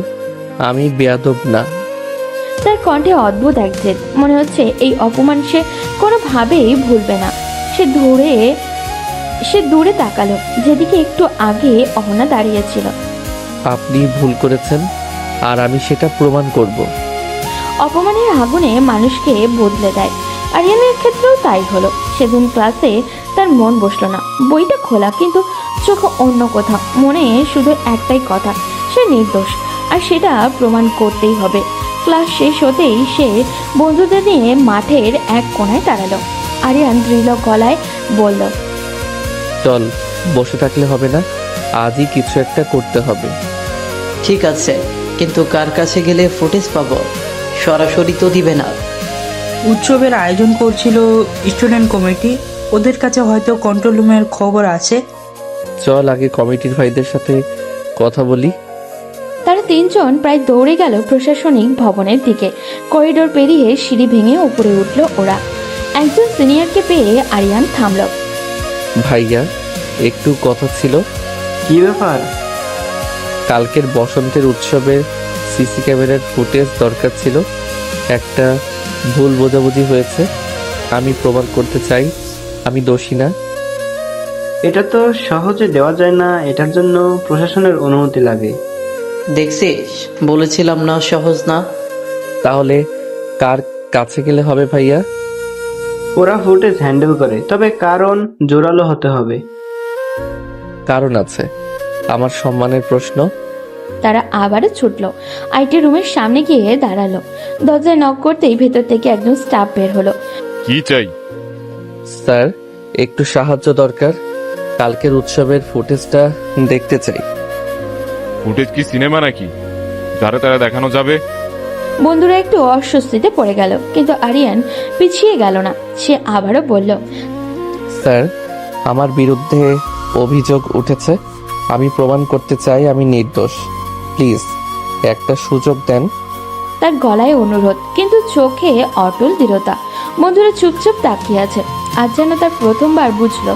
আমি বেয়াদব না। তার কণ্ঠে অদ্ভুত এক জেদ। মনে হচ্ছে এই অপমান সে কোনোভাবেই ভুলবে না। সে দূরে তাকালো, যেদিকে একটু আগে অহনা দাঁড়িয়েছিল। আপনি ভুল করেছেন, আর আমি সেটা প্রমাণ করব। অপমানের আগুনে মানুষকে বদলে দেয়। আরিয়ানের ক্ষেত্রেও তাই হলো। সেদিন ক্লাসে তার মন বসলো না। বইটা খোলা, কিন্তু চোখ অন্য কোথাও। মনে শুধু একটাই কথা, সে নির্দোষ, আর সেটা প্রমাণ করতেই হবে। ক্লাস শেষ হতেই সে বন্ধুদের নিয়ে মাঠের এক কোণায় দাঁড়ালো। আরিয়ান দৃঢ় গলায় বলল, চল, বসে থাকলে হবে না, আজই কিছু একটা করতে হবে। ঠিক আছে, কিন্তু কার কাছে গেলে ফুটেজ পাবো? সরাসরি তো দিবে না। উৎসবের আয়োজন করছিল স্টুডেন্ট কমিটি, ওদের কাছে হয়তো কন্ট্রোল রুমের খবর আছে। চল আগে কমিটির ভাইদের সাথে কথা বলি। তারা তিনজন প্রায় দৌড়ে গেল প্রশাসনিক ভবনের দিকে। করিডোর পেরিয়ে সিঁড়ি ভেঙে উপরে উঠল ওরা। একজন সিনিয়রকে পেয়ে আরিয়ান থামল। ভাইয়া, একটু কথা ছিল। কি ব্যাপার? কালকের বসন্তের উৎসবের সিসি ক্যামেরার ফুটেজ দরকার ছিল। একটা ভুল বোঝাবুঝি হয়েছে, আমি প্রমাণ করতে চাই আমি দোষী না। এটা তো সহজে দেওয়া যায় না, এটার জন্য প্রশাসনের অনুমতি লাগে। দেখছিস, বলেছিলাম না সহজ না। তাহলে কার কাছে গেলে হবে ভাইয়া? ওরা ফুটেজ হ্যান্ডেল করে, তবে কারণ জোরালো হতে হবে। কারণ আছে, আমার সম্মানের প্রশ্ন। তারা আবারও ছুটল, আইটি রুমের সামনে গিয়ে দাঁড়ালো। দরজায় নক করতেই ভেতর থেকে একজন স্টাফ বের হলো। কি চাই? স্যার, একটু সাহায্য দরকার। কালকের উৎসবের ফুটেজটা দেখতে চাই। ফুটেজ কি সিনেমা নাকি যারা তারা দেখানো যাবে? বন্ধুরা একটু অস্বস্তিতে পড়ে গেল, কিন্তু আরিয়ান পিছিয়ে গেল না। সে আবারও বলল, স্যার, আমার বিরুদ্ধে অভিযোগ উঠেছে, আমি প্রমাণ করতে চাই আমি নির্দোষ। প্লিজ একটা সুযোগ দেন। তার গলায় অনুরোধ, কিন্তু চোখে অটল দৃঢ়তা। বন্ধুরা চুপচাপ তাকিয়ে আছে। আজ যেন তার প্রথমবার বুঝলো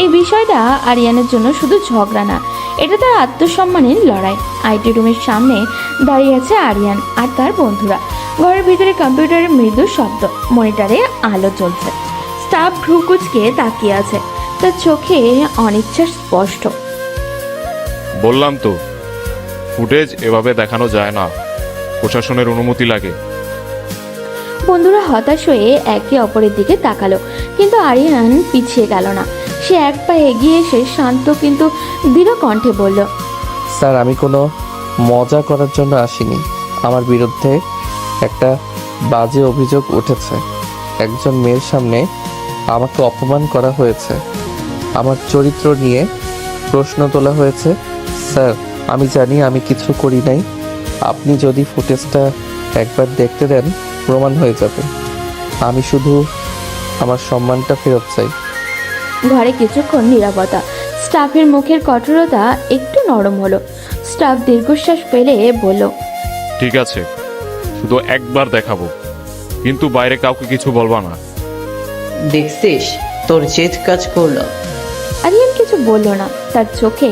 এই বিষয়টা আরিয়ানের জন্য শুধু ঝগড়া না, এটা তার আত্মসম্মানের লড়াই। আইটি রুমের সামনে দাঁড়িয়ে আছে আরিয়ান আর তার বন্ধুরা। ঘরের ভিতরে কম্পিউটারের মৃদু শব্দ, মনিটরে আলো জ্বলছে। স্টাফ ভ্রু কুঁচকে তাকিয়ে আছে, তার চোখে অনিচ্ছা স্পষ্ট। বললাম তো, ফুটেজ এভাবে দেখানো যায় না, প্রশাসনের অনুমতি লাগে। বন্ধুরা হতাশ হয়ে একে অপরের দিকে তাকালো, কিন্তু আরিয়ান পিছিয়ে গেল না। সে এক পা এগিয়ে এসে শান্ত কিন্তু দৃঢ় কণ্ঠে বলল, স্যার, আমি কোনো মজা করার জন্য আসিনি। আমার বিরুদ্ধে একটা বাজে অভিযোগ উঠেছে। একজন মেয়ের সামনে আমাকে অপমান করা হয়েছে, আমার চরিত্র নিয়ে প্রশ্ন তোলা হয়েছে। স্যার, আমি জানি আমি কিছু করি নাই। আপনি যদি ফুটেজটা একবার দেখতে দেন প্রমাণ হয়ে যাবে। আমি শুধু আমার সম্মানটা ফেরত চাই। ঘরে কিছুক্ষণ নীরবতা। স্টাফের মুখের কঠোরতা একটু নরম হলো। স্টাফ দীর্ঘশ্বাস ফেলে বলল, ঠিক আছে, শুধু একবার দেখাবো, কিন্তু বাইরে কাউকে কিছু বলবা না। দেখছিস, তোর জেদ কাজ করলো। আরিয়ান কিছু বলল না, তার চোখে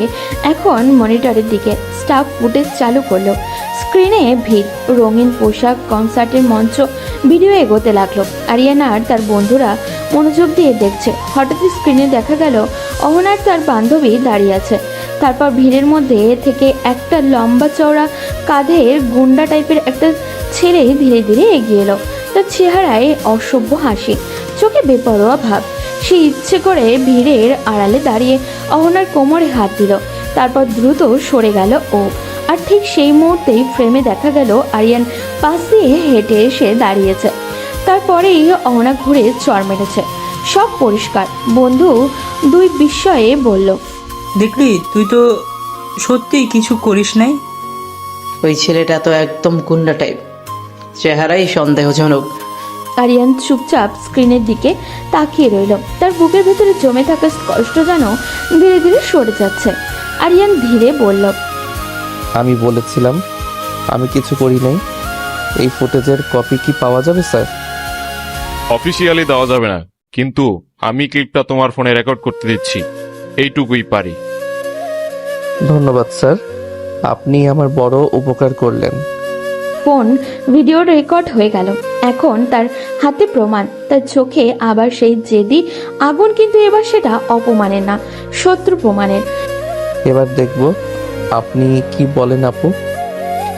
এখন মনিটরের দিকে। স্টাফ ফুটেজ চালু করলো। স্ক্রিনে ভিড়, রঙিন পোশাক, কনসার্টের মঞ্চ, ভিডিও এগোতে লাগলো। আরিয়ান আর তার বন্ধুরা মনোযোগ দিয়ে দেখছে। হঠাৎ স্ক্রিনে দেখা গেল অহনার তার বান্ধবী দাঁড়িয়ে আছে। তারপর ভিড়ের মধ্যে থেকে একটা লম্বা চওড়া কাঁধের গুন্ডা টাইপের একটা ছেলে ধীরে ধীরে এগিয়ে এলো। তার চেহারায় অসভ্য হাসি, চোখে বেপরোয়া ভাব। সে ইচ্ছে করে ভিড়ের আড়ালে দাঁড়িয়ে অহনার কোমরে হাত দিল, তারপর দ্রুত সরে গেল ও। আর ঠিক সেই মুহূর্তেই ফ্রেমে দেখা গেল আরিয়ান পাশ দিয়ে হেঁটে এসে দাঁড়িয়েছে। তারপরেই অহনা ঘুরে চড় মেরেছে। সব পরিষ্কার। বন্ধু দুই বিস্ময়ে বলল, দেখলি, তুই তো সত্যিই কিছু করিস নাই। ওই ছেলেটা তো একদম গুন্ডা টাইপ, চেহারাই সন্দেহজনক। আরিয়ান চুপচাপ স্ক্রিনের দিকে তাকিয়ে রইল। তার বুকের ভেতরে জমে থাকা কষ্ট যেন ধীরে ধীরে সরে যাচ্ছে। আরিয়ান ধীরে বলল, আমি বলেছিলাম আমি কিছু করি নাই। এই ফুটেজের কপি কি পাওয়া যাবে স্যার? অফিসিয়ালি দেওয়া যাবে না, কিন্তু আমি ক্লিপটা তোমার ফোনে রেকর্ড করতে দিচ্ছি, এইটুকুই পারি। ধন্যবাদ স্যার, আপনি আমার বড় উপকার করলেন। ফোন ভিডিও রেকর্ড হয়ে গেল। এখন তার হাতে প্রমাণ, তার চোখে আবার সেই জেদি আগুন, কিন্তু এবার সেটা অপমানের না, শত্রু প্রমাণের। এবার দেখব আপনি কি বলেন আপু।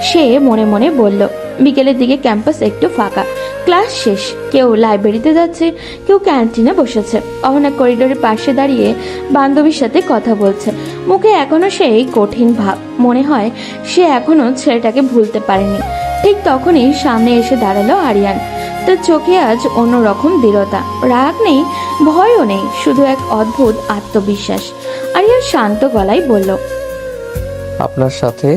সে মনে মনে বলল। বিকেলের দিকে ক্যাম্পাস একটু ফাঁকা। ক্লাস শেষ, কেউ লাইব্রেরিতে যাচ্ছে, কেউ ক্যান্টিনে বসেছে। অহনা করিডোরের পাশে দাঁড়িয়ে বান্ধবীর সাথে কথা বলছে। মুখে এখনো সেই কঠিন ভাব, মনে হয় সে এখনো ছেলেটাকে ভুলতে পারেনি। ঠিক তখনই সামনে এসে দাঁড়ালো আরিয়ান। তার চোখে আজ অন্যরকম দৃঢ়তা, রাগ নেই, ভয়ও নেই, শুধু এক অদ্ভুত আত্মবিশ্বাস। আরিয়ান শান্ত গলায় বলল, আপনার সাথে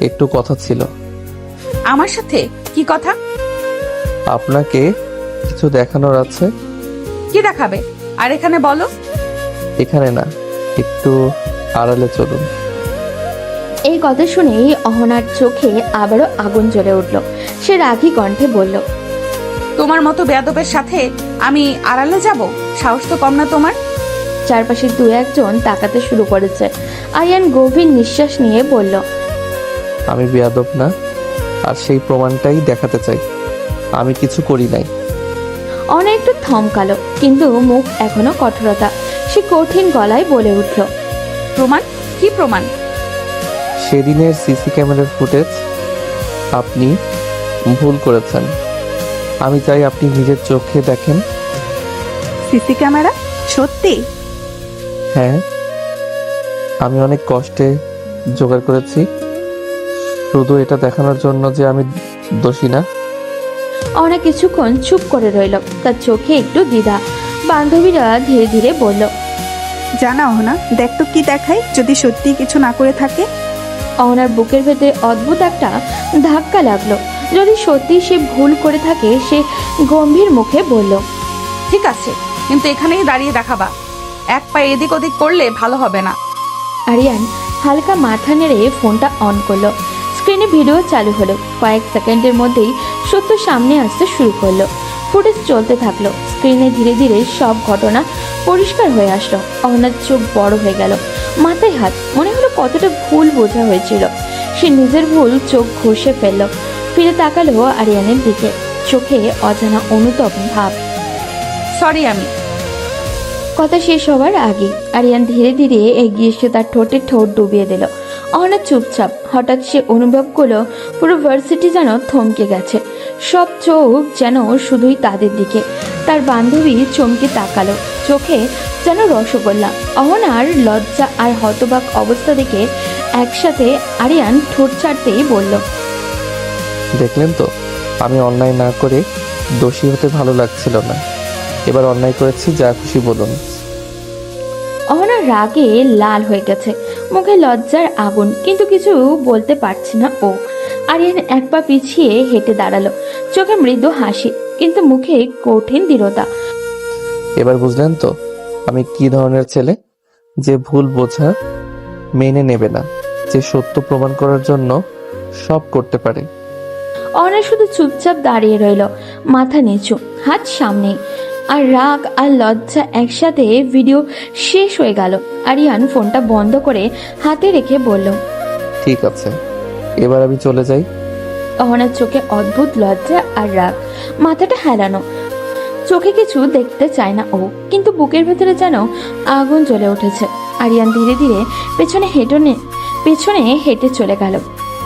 একটু কথা ছিল। আমার সাথে কি কথা? আপনাকে কিছু দেখানোর আছে। কি দেখাবে? আর এখানে বলো। এখানে না, একটু আড়ালে চলুন। এই কথা শুনেই অহনার চোখে আবারও আগুন জ্বলে উঠল। সে রাগী কণ্ঠে বলল, তোমার মতো বেয়াদবের সাথে আমি আড়ালে যাব? সাহস তো কম না তোমার। চারপাশে দু একজন তাকাতে শুরু করেছে। আরিয়ান গভীর নিঃশ্বাস নিয়ে বলল, আমি বেয়াদব না, আর সেই প্রমাণটাই দেখাতে চাই। আমি কিছু করি নাই। অনেক একটু থমকালো, কিন্তু মুখ এখনো কঠোরতা। সে কঠিন গলায় বলে উঠল, প্রমাণ? কি প্রমাণ? সেদিনের সিসি ক্যামেরার ফুটেজ। আপনি ভুল করেছেন। আমি চাই আপনি নিজের চোখে দেখেন। CC camera? সত্যি? হ্যাঁ, আমি অনেক কষ্টে জোগাড় করেছি, শুধু এটা দেখানোর জন্য যে আমি দোষী না। অনেক কিছুক্ষণ চুপ করে রইল, তার চোখে একটু দ্বিধা। বান্ধবীরা ধীরে ধীরে বলল, জানা অহনা, দেখ তো কি দেখাই, যদি সত্যি কিছু না করে থাকে। অহনার বুকের ভেতরে অদ্ভুত একটা ধাক্কা লাগলো। যদি সত্যি সে ভুল করে থাকে, সে গম্ভীর মুখে বলল, ঠিক আছে, কিন্তু এখানেই দাঁড়িয়ে দেখাবা। এক পায়ে এদিক ওদিক করলে ভালো হবে না। আরিয়ান হালকা মাথা নেড়ে ফোনটা অন করলো। স্ক্রিনে ভিডিও চালু হলো। কয়েক সেকেন্ডের মধ্যেই সত্য সামনে আসতে শুরু করলো। ফুটেজ চলতে থাকলো। স্ক্রিনে ধীরে ধীরে সব ঘটনা পরিষ্কার হয়ে আসলো। অহনার চোখ বড় হয়ে গেল, মাথায় হাত। মনে হলো কতটা ভুল বোঝা হয়েছিল। সে নিজের ভুল চোখ ঘষে ফেলল। ফিরে তাকালো আরিয়ানের দিকে, চোখে অজানা অনুতপ ভাব। সরি। আমি কথা শেষ হওয়ার আগে আরিয়ান ধীরে ধীরে এগিয়ে এসে তার ঠোঁটে ঠোঁট ডুবিয়ে দিল। অহনা চুপচাপ। হঠাৎ সে অনুভব করলো পুরো ভার্সিটি যেন থমকে গেছে। সব চোখ যেন শুধুই তাদের দিকে। তার বান্ধবী চমকে তাকালো, চোখে যেন রসগোল্লা। অহনার লজ্জা আর হতবাক অবস্থা দেখে একসাথে আরিয়ান ঠোঁট ছাড়তেই বলল, দেখলেন তো, আমি অন্যায় না করে দোষী হতে ভালো লাগছিল না। এবার অন্যায় করেছি, যা খুশি বলুন। অহনা রাগে লাল হয়ে গেছে, মুখে লজ্জার আগুন, কিন্তু কিছু বলতে পারছে না ও। আরিয়ান এক পা পিছিয়ে হেঁটে দাঁড়ালো, চোখে মৃদু হাসি, কিন্তু মুখে কঠিন দৃঢ়তা। এবার বুঝলেন তো আমি কি ধরনের ছেলে, যে ভুল বোঝা মেনে নেবে না, যে সত্য প্রমাণ করার জন্য সব করতে পারে। অহনা শুধু চুপচাপ দাঁড়িয়ে রইল, মাথা নিচু, হাত সামনে। আর রাগ আর লজ্জা একসাথে। ভিডিও শেষ হয়ে গেল। আরিয়ান ফোনটা বন্ধ করে হাতে রেখে বলল, ঠিক আছে, এবার আমি চলে যাই। অহনার চোখে অদ্ভুত লজ্জা আর রাগ, মাথাটা হেলানো। চোখে কিছু দেখতে চায় না ও, কিন্তু বুকের ভেতরে যেন আগুন জ্বলে উঠেছে। আরিয়ান ধীরে ধীরে পেছনে হেঁটে চলে গেল।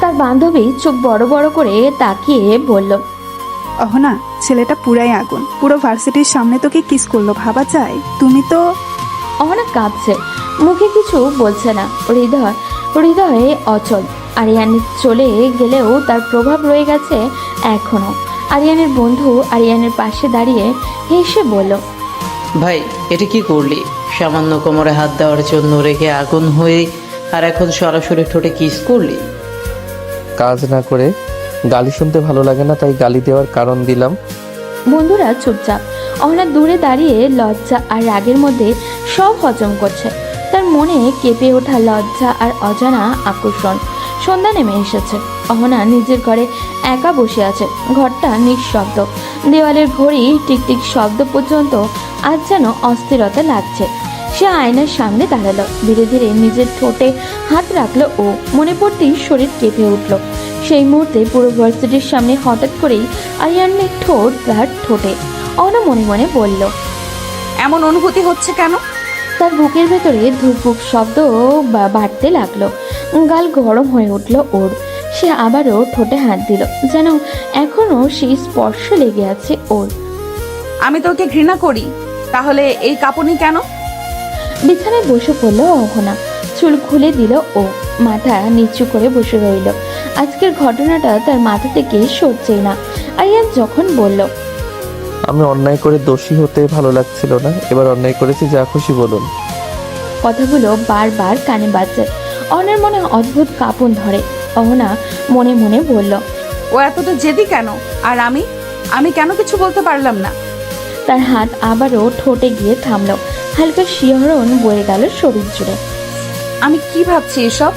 তার বান্ধবী চোখ বড় বড় করে তাকিয়ে বলল, অহনা, ছেলেটা পুরাই আগুন। পুরো ভার্সিটির সামনে তোকে কিস করলো, ভাবা যায়? তুমি তো। অহনা কাঁপছে, মুখে কিছু বলছে না, হৃদয়ে অচল। আরিয়ানের চলে গেলেও তার প্রভাব রয়ে গেছে এখনো। আরিয়ানের বন্ধু আরিয়ানের পাশে দাঁড়িয়ে হেসে বলল, ভাই, এটা কি করলি? সামান্য কোমরে হাত দেওয়ার জন্য রেখে আগুন হয়ে আর এখন সরাসরি ঠোঁটে কিস করলি? কাজ না করে গালি শুনতে ভালো লাগে না, তাই গালি দেওয়ার কারণ দিলাম। বন্ধুরা চুপচাপ। অহনা দূরে দাঁড়িয়ে লজ্জা আর রাগের মধ্যে সব হজম করছে। তার মনে কেঁপে ওঠা লজ্জা আর অজানা আকর্ষণ। সন্ধ্যা নেমে এসেছে। অহনা নিজের ঘরে একা বসে আছে। ঘরটা নিঃশব্দ। দেওয়ালের ঘড়ি টিকটিক শব্দ পর্যন্ত আজ যেন অস্থিরতা লাগছে। সে আয়নার সামনে দাঁড়ালো, ধীরে ধীরে নিজের ঠোঁটে হাত রাখলো ও। মনে পড়তেই শরীর কেঁপে উঠল। সেই মুহূর্তে পুরো ভার্সিটির সামনে হঠাৎ করেই আরিয়ানের ঠোঁট তার ঠোঁটে। অহনা মনে মনে বলল, এমন অনুভূতি হচ্ছে কেন? তার বুকের ভেতরে ধুকপুক শব্দ বাড়তে লাগলো। গাল গরম হয়ে উঠল ওর। সে আবারও ঠোঁটে হাত দিল, যেন এখনো সেই স্পর্শ লেগে আছে ওর। আমি তোকে ঘৃণা করি, তাহলে এই কাঁপুনি কেন? বিছানায় বসে পড়ল অহনা। চুল খুলে দিল ও, মাথা নিচু করে বসে রইল। আজকের ঘটনাটা তার মাথা থেকে সরছেই না। আরিয়ান যখন বলল, আমি অন্যায় করে দোষী হতে ভালো লাগছিল না, এবার অন্যায় করেছি, যা খুশি বলুন। কথাগুলো বারবার কানে বাজছে। অহনার মনে অদ্ভুত কাঁপন ধরে। অহনা মনে মনে বলল, ও এতটা জেদি কেন? আর আমি কেন কিছু বলতে পারলাম না? তার হাত আবারও ঠোঁটে গিয়ে থামলো। হালকা শিহরণ বয়ে গেল শরীর জুড়ে। আমি কি ভাবছি এসব?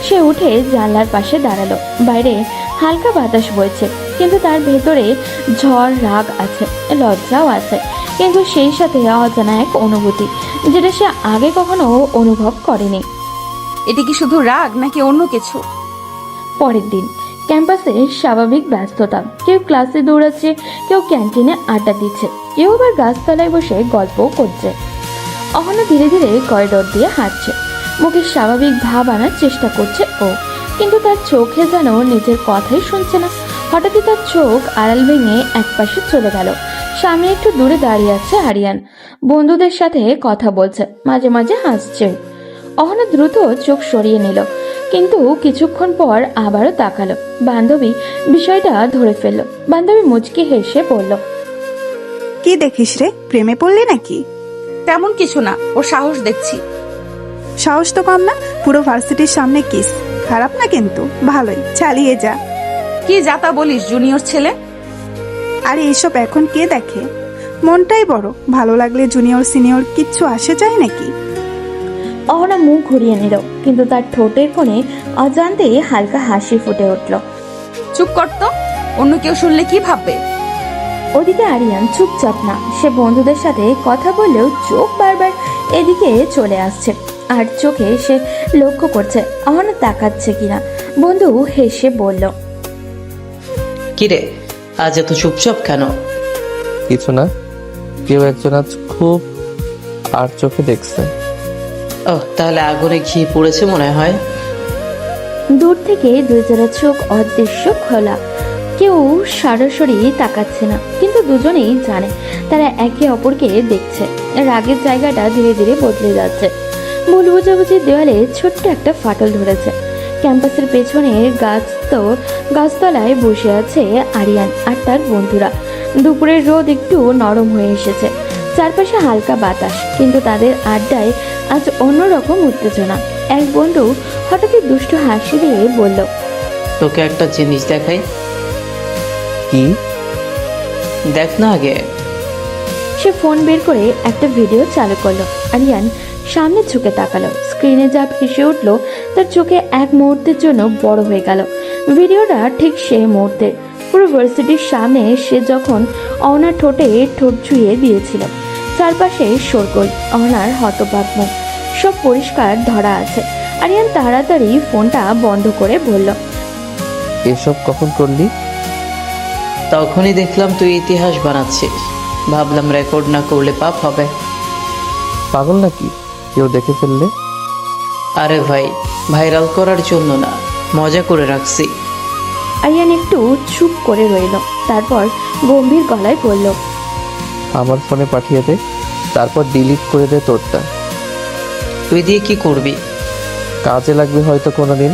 সে উঠে জানলার পাশে দাঁড়ালো। বাইরে হালকা বাতাস বইছে, কিন্তু তার ভেতরে ঝড় রাগ আছে, লজ্জাও আছে, কিন্তু সেই সাথে অজানা এক অনুভূতি, যেটা সে আগে কখনো অনুভব করেনি। এটি কি শুধু রাগ নাকি অন্য কিছু? পরের দিন ক্যাম্পাসে স্বাভাবিক ব্যস্ততা। কেউ ক্লাসে দৌড়াচ্ছে, কেউ ক্যান্টিনে আড্ডা দিচ্ছে, কেউ আবার গাছতলায় বসে গল্পও করছে। অহনা ধীরে ধীরে করিডোর দিয়ে হাঁটছে। মুখে স্বাভাবিক ভাব আনার চেষ্টা করছে ও, কিন্তু তার চোখে যেন নিজের কথাই শুনছে না। হঠাৎই তার চোখ আড়াল ভেঙে একপাশে চলে গেল। সামনে একটু দূরে দাঁড়িয়ে আছে আরিয়ান, বন্ধুদের সাথে কথা বলছে, মাঝে মাঝে হাসছেও। অহনা দ্রুত চোখ সরিয়ে নিল, কিন্তু কিছুক্ষণ পর আবারও তাকালো। বান্ধবী বিষয়টা ধরে ফেলল। বান্ধবী মুচকি হেসে বলল, কি দেখিস রে, প্রেমে পড়লি নাকি? তেমন কিছু না, ও সাহস দেখছি। সাহস তো কম না, পুরো ভার্সিটির সামনে কিস। খারাপ না কিন্তু, ভালোই, চালিয়ে যা। কি যাতা বলিস জুনিয়র ছেলে? আরে এসব এখন কে দেখে? মনটাই বড়, ভালো লাগলে জুনিয়র সিনিয়র কিচ্ছু আসে যায় নাকি? অহনা মুখ ঘুরিয়ে নিল, কিন্তু তার ঠোঁটের কোণে অজান্তে হালকা হাসি ফুটে উঠল। চুপ কর তো, অন্য কেউ শুনলে কি ভাববে? ওদিকে আরিয়ান চুপচাপ না। সে বন্ধুদের সাথে কথা বললেও চোখ বারবার এদিকে চলে আসছে, আর চোখে সে লক্ষ্য করছে অহনা তাকাচ্ছে কিনা। বন্ধু হেসে বলল, কিরে, আজ এত চুপচাপ কেন? কিছু না, কেউ একজন আজ খুব আর চোখে দেখছে। ও, তাহলে আগুনে ঘি পড়েছে মনে হয়। দূর থেকে দুই জোড়া চোখ অদৃশ্য খোলা, কেউ সরাসরি তাকাচ্ছে না, কিন্তু দুজনেই জানে তারা একে অপরকে দেখছে। রাগের জায়গাটা ধীরে ধীরে বদলে যাচ্ছে। ভুল বোঝাবুঝির দেওয়ালে ছোট্ট একটা ফাটল ধরেছে। ক্যাম্পাসের পেছনে গাছতলায় বসে আছে আরিয়ান আর তার বন্ধুরা। দুপুরের রোদ একটু নরম হয়ে এসেছে, চারপাশে হালকা বাতাস, কিন্তু তাদের আড্ডায় আজ অন্যরকম উত্তেজনা। এক বন্ধু হঠাৎই দুষ্টু হাসি দিয়ে বলল, তোকে একটা জিনিস দেখাই। কি? দেখ না আগে। সে ফোন বের করে একটা ভিডিও চালু করলো। আরিয়ান সামনে ঝুঁকে তাকালো। স্ক্রিনে যা ভেসে উঠলো তার চোখে এক মুহূর্তের জন্য বড় হয়ে গেল। ভিডিওটা ঠিক সেই মুহূর্তে, পুরো ভার্সিটির সামনে সে যখন অহনার ঠোঁটে ঠোঁট ছুঁয়ে দিয়েছিল। চারপাশে শোরগোল, অহনার হতবাক মুখ, সব পরিষ্কার ধরা আছে। আরিয়ান তাড়াতাড়ি ফোনটা বন্ধ করে বলল, এসব কখন করলি? তখনই দেখলাম তুই ইতিহাস বানাচ্ছিস, ভাবলাম রেকর্ড না করলে পাপ হবে। পাগল নাকি, কেউ দেখে ফেললে? আরে ভাই, ভাইরাল করার জন্য না, মজা করে রাখছি। আরিয়ান একটু চুপ করে রইল, তারপর গম্ভীর গলায় বলল, আমার ফোনে পাঠিয়ে দে, তারপর ডিলিট করে দে তোরটা। তুই দিয়ে কি করবি? কাজে লাগবে হয়তো কোনোদিন।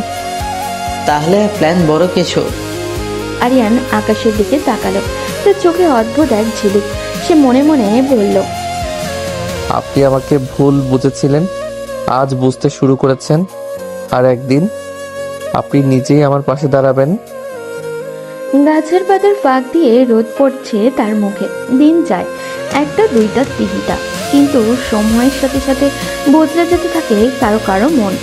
তাহলে প্ল্যান বড় কিছু। আরিয়ান আকাশের দিকে তাকালো। তার চোখে অদ্ভুত এক ঝিলিক। সে মনে মনে বলল, আপনি আমাকে ভুল বুঝেছিলেন, আজ বুঝতে শুরু করেছেন, আর একদিন আপনি নিজেই আমার পাশে দাঁড়াবেন। গাছের পাতার ফাঁক দিয়ে রোদ পড়ছে তার মুখে। দিন যায়, একটা দুইটা তিনটা, কিন্তু সময়ের সাথে সাথে বদলে যেতে থাকে কারো কারো মন।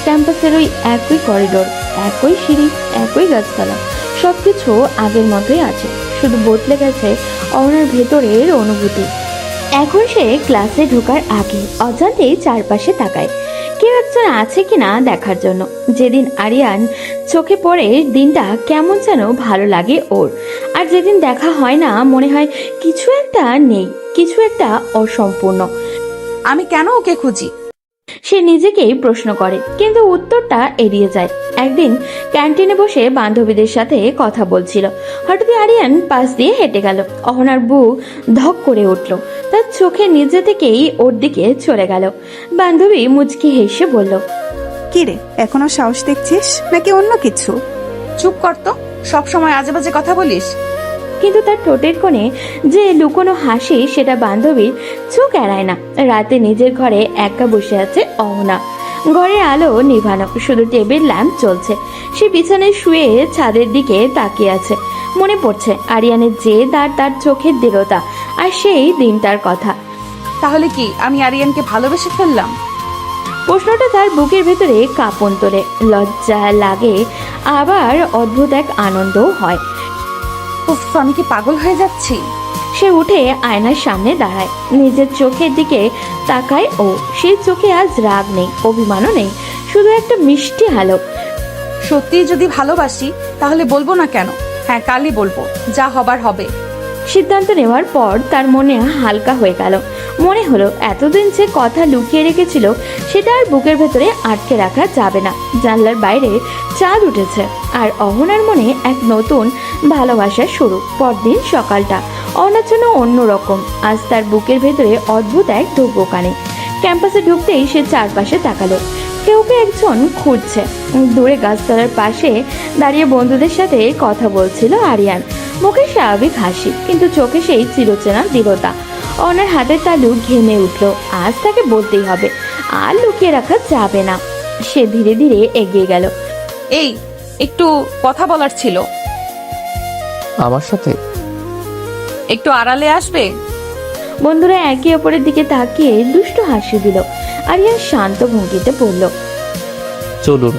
ক্যাম্পাসের ওই একই করিডোর, একই সিঁড়ি, একই গাছতলা, সবকিছু আগের মতোই আছে, শুধু বদলে গেছে অহনার ভেতরের অনুভূতি। এখন সে ক্লাসে ঢোকার আগে অজান্তেই চারপাশে তাকায়, কেউ একজন আছে কিনা দেখার জন্য। যেদিন আরিয়ান চোখে পড়ে দিনটা কেমন যেন ভালো লাগে ওর, আর যেদিন দেখা হয় না মনে হয় কিছু একটা নেই, কিছু একটা অসম্পূর্ণ। আমি কেন ওকে খুঁজি? সে নিজেকেই প্রশ্ন করে, কিন্তু উত্তরটা এড়িয়ে যায়। একদিন ক্যান্টিনে বসে বান্ধবীদের সাথে কথা বলছিল। হঠাৎই আরিয়ান পাশ দিয়ে হেঁটে গেল। অহনার বুক ধক করে উঠল, তার চোখে নিজে থেকেই ওর দিকে চলে গেল। বান্ধবী মুচকি হেসে বলল, কি রে, এখনো সাহস দেখছিস নাকি অন্য কিছু? চুপ কর তো, সব সময় আজে বাজে কথা বলিস। কিন্তু তার ঠোঁটের কোণে যে লুকোনো হাসি সেটা বান্ধবীর চোখ এড়ায় না। রাতে নিজের ঘরে একা বসে আছে অহনা। ঘরের আলো নিভানো, শুধু টেবিল ল্যাম্প চলছে। সে বিছানায় শুয়ে ছাদের দিকে তাকিয়ে আছে। মনে পড়ছে আরিয়ানের জেদ আর তার চোখের দৃঢ়তা, আর সেই দিনটার কথা। তাহলে কি আমি আরিয়ানকে ভালোবেসে ফেললাম? প্রশ্নটা তার বুকের ভেতরে কাঁপন তোলে। লজ্জা লাগে, আবার অদ্ভুত এক আনন্দও হয়। উফ, আমি কি পাগল হয়ে যাচ্ছি? সে উঠে আয়নার সামনে দাঁড়ায়, নিজের চোখের দিকে তাকায়। ও সেই চোখে আজ রাগ নেই, অভিমানও নেই, শুধু একটা মিষ্টি আলো। সত্যি যদি ভালোবাসি তাহলে বলবো না কেন? হ্যাঁ, কালই বলবো, যা হবার হবে। সিদ্ধান্ত নেওয়ার পর তার মনে হালকা হয়ে গেল। মনে হলো এতদিন যে কথা লুকিয়ে রেখেছিল সেটা আর বুকের ভেতরে আটকে রাখা যাবে না। জানলার বাইরে চাঁদ উঠেছে, আর অহনার মনে এক নতুন ভালোবাসার শুরু। পরদিন সকালটা অহনার জন্য অন্যরকম। আজ তার বুকের ভেতরে অদ্ভুত এক ধুকপুকানি। ক্যাম্পাসে ঢুকতেই সে চারপাশে তাকালো। কেউকে একজন খুঁজছে। দূরে গাছতলার পাশে দাঁড়িয়ে বন্ধুদের সাথে কথা বলছিল আরিয়ান। মুখে স্বাভাবিক হাসি, কিন্তু চোখে সেই চিরচেনা দৃঢ়তা। ওনার হাতের তালু ঘেমে উঠল। আজ তাকে বলতেই হবে, আর লুকিয়ে রাখা যাবে না। সে ধীরে ধীরে এগিয়ে গেল। এই, একটু কথা বলার ছিল। আমার সাথে? একটু আড়ালে আসবে? বন্ধুরা একে অপরের দিকে তাকিয়ে দুষ্ট হাসি দিল। আরিয়ান শান্ত ভঙ্গিতে বলল, চলুন।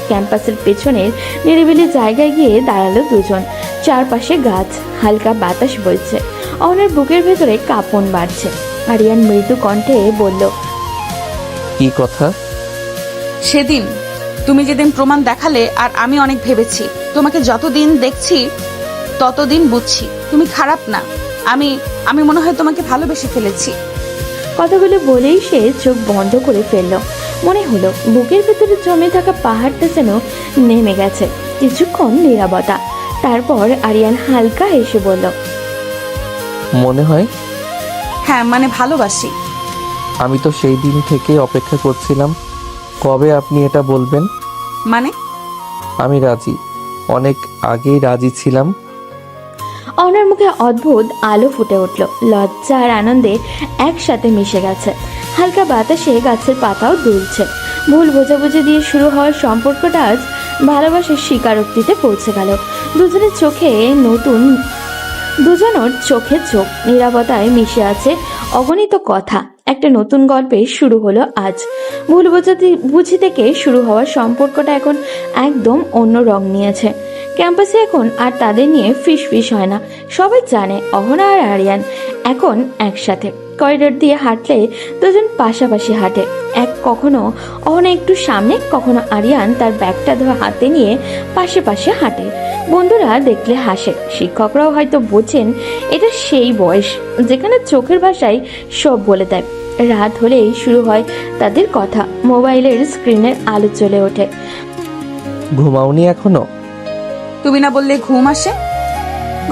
ক্যাম্পাসের পেছনের নিরিবিলি জায়গায় গিয়ে দাঁড়ালো দুজন। চারপাশে গাছ, হালকা বাতাস বইছে। অহনার বুকের ভেতরে কাঁপন বাড়ছে। আরিয়ান মৃদু কণ্ঠে বলল, কি কথা? সেদিন তুমি যেদিন প্রমাণ দেখালে, আর আমি অনেক ভেবেছি। তোমাকে যতদিন দেখছি ততদিন বুঝছি তুমি খারাপ না। আমি মনে হয় তোমাকে ভালোবেসে ফেলেছি। কথাগুলো বলেই সে চোখ বন্ধ করে ফেলল। মনে হলো বুকের ভেতরে জমে থাকা পাহাড়টা যেন নেমে গেছে। কিছুক্ষণ নীরবতা, তারপর আরিয়ান হালকা হেসে বলল, মনে হয়? হ্যাঁ, মানে ভালোবাসি। আমি তো সেই দিন থেকে অপেক্ষা করছিলাম কবে আপনি এটা বলবেন। মানে? আমি রাজি, অনেক আগেই রাজি ছিলাম। অহনার মুখে অদ্ভুত আলো ফুটে উঠল। লজ্জা আর আনন্দে একসাথে মিশে গেছে। হালকা বাতাসে গাছের পাতাও দুলছে। ভুল বোঝাবুঝি দিয়ে শুরু হওয়ার সম্পর্কটা আজ ভালোবাসার স্বীকারোক্তিতে পৌঁছে গেল। দুজনের চোখে চোখ, নীরবতায় মিশে আছে অগণিত কথা। একটা নতুন গল্পের শুরু হলো আজ। ভুল বুঝি থেকে শুরু হওয়ার সম্পর্কটা এখন একদম অন্য রং নিয়েছে। ক্যাম্পাসে এখন আর তাদের নিয়ে ফিস হয় না। সবাই জানে অহনা আর আরিয়ান এখন একসাথে। করিডোর দিয়ে হাঁটলে দুজন পাশাপাশি হাঁটে। কখনো অহনা একটু সামনে, কখনো আরিয়ান তার ব্যাগটা ধরে হাতে নিয়ে পাশে পাশে হাঁটে। বন্ধুরা দেখলে হাসে, শিক্ষকরাও হয়তো বোঝেন এটা সেই বয়স যেখানে চোখের ভাষায় সব বলে দেয়। রাত হলেই শুরু হয় তাদের কথা। মোবাইলের স্ক্রিনের আলো জ্বলে ওঠে। ঘুমাওনি এখনো? তুমি না বললে ঘুম আসে?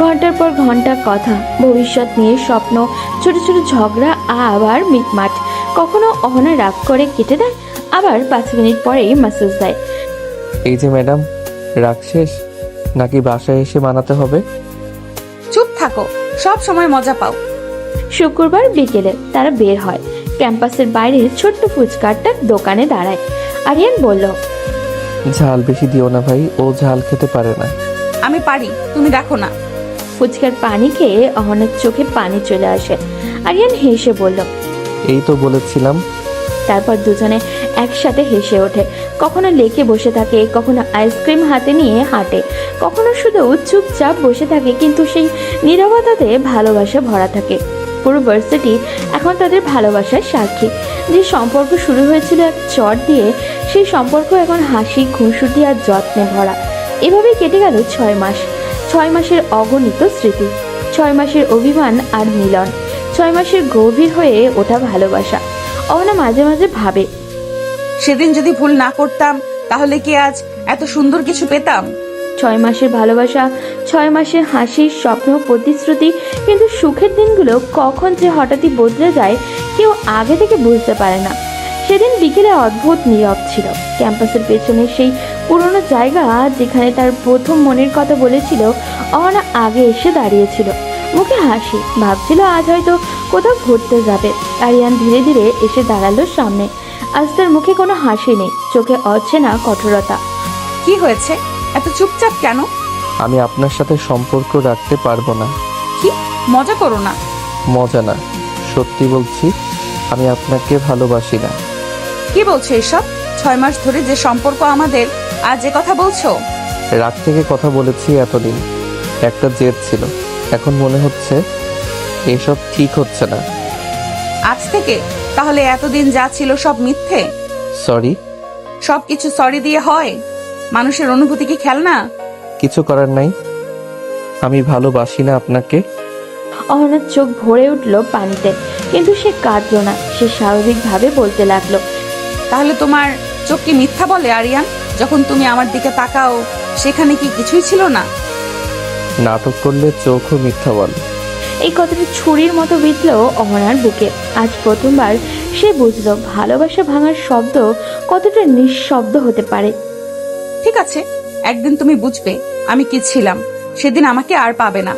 ঘন্টার পর ঘন্টা কথা, ভবিষ্যৎ নিয়ে স্বপ্ন, ছোট ছোট ঝগড়া, আবার মিটমাট। কখনো অহনা রাগ করে কেটে দেয়, আবার 5 মিনিট পরেই মেসেজ দেয়, এই যে ম্যাডাম, রাগ শেষ নাকি বাসায় এসে মানাতে হবে? চুপ থাকো, সব সময় মজা পাও। শুক্রবার বিকেলে তারা বের হয়। ক্যাম্পাসের বাইরে ছোট্ট ফুচকারটার দোকানে দাঁড়ায়। আরিয়ান বলল, ঝাল বেশি দিও না ভাই, ও ঝাল খেতে পারে না। আমি পারি, তুমি দেখো না। ফুচকার পানি খেয়ে অহনার চোখে পানি চলে আসে। আরিয়ান হেসে বলল, এই তো বলেছিলাম। তারপর দুজনে একসাথে হেসে ওঠে। কখনো লেকে বসে থাকে, কখনো আইসক্রিম হাতে নিয়ে হাঁটে, কখনো শুধু চুপচাপ বসে থাকে, কিন্তু সেই নীরবতাতে ভালোবাসা ভরা থাকে। পুরো ভার্সিটি এখন তাদের ভালোবাসার সাক্ষী। যে সম্পর্ক শুরু হয়েছিল এক চট দিয়ে, সেই সম্পর্ক এখন হাসি, খুনসুটি আর যত্নে ভরা। এভাবেই কেটে গেল 6 মাস। 6 মাসের অগণিত স্মৃতি, 6 মাসের অভিমান আর মিলন, 6 মাসের গভীর হয়ে ওঠা ভালোবাসা। অহনা মাঝে মাঝে ভাবে, সেদিন যদি ভুল না করতাম তাহলে কি আজ এত সুন্দর কিছু পেতাম? 6 মাসের ভালোবাসা, 6 মাসের হাসি, স্বপ্ন, প্রতিশ্রুতি। কিন্তু সুখের দিনগুলো কখন যে হঠাৎই বদলে যায় কেউ আগে থেকে বুঝতে পারে না। সেদিন বিকেলে অদ্ভুত নীরব ছিল। ক্যাম্পাসের পেছনে সেই পুরনো জায়গা যেখানে তার প্রথম মনের কথা বলেছিল, অহনা আগে এসে দাঁড়িয়েছিল, মুখে হাসি। ভাবছিল আজ হয়তো কোথাও ঘুরতে যাবে। আরিয়ান ধীরে ধীরে এসে দাঁড়ালো সামনে। আজ তার মুখে কোনো হাসি নেই, চোখে অচেনা কঠোরতা। কি হয়েছে, এত চুপচাপ কেন? আমি আপনার সাথে সম্পর্ক রাখতে পারবো না। কি মজা করো না? মজা না, সত্যি বলছি, আমি আপনাকে ভালোবাসি না। কি বলছো এসব? 6 মাস ধরে যে সম্পর্ক আমাদের, আজ যে কথা বলছো? রাত থেকে কথা বলেছি এতদিন, একটা জেদ ছিল। এখন মনে হচ্ছে এসব ঠিক হচ্ছে না। আজ থেকে? তাহলে এতদিন যা ছিল সব মিথ্যে? সরি। সবকিছু সরি দিয়ে হয়? মানুষের অনুভূতি কি খেলনা? কিছু করার নাই, আমি ভালোবাসি না আপনাকে। অহনার চোখ ভরে উঠল পানিতে, কিন্তু সে কাঁদল না। সে স্বাভাবিকভাবে বলতে লাগলো, তাহলে তোমার চোখ কি মিথ্যা বলে আরিয়ান? যখন তুমি আমার দিকে তাকাও সেখানে কি কিছুই ছিল না? নাটক করলে চোখও মিথ্যা বলে। এই কথাটা ছুরির মতো বিঁধল অহনার বুকে। আজ প্রথমবার সে বুঝলো ভালোবাসা ভাঙার শব্দ কতটা নিঃশব্দ হতে পারে। ঠিক আছে, একদিন তুমি বুঝবে আমি কি ছিলাম। সেদিন আমাকে আর পাবে না।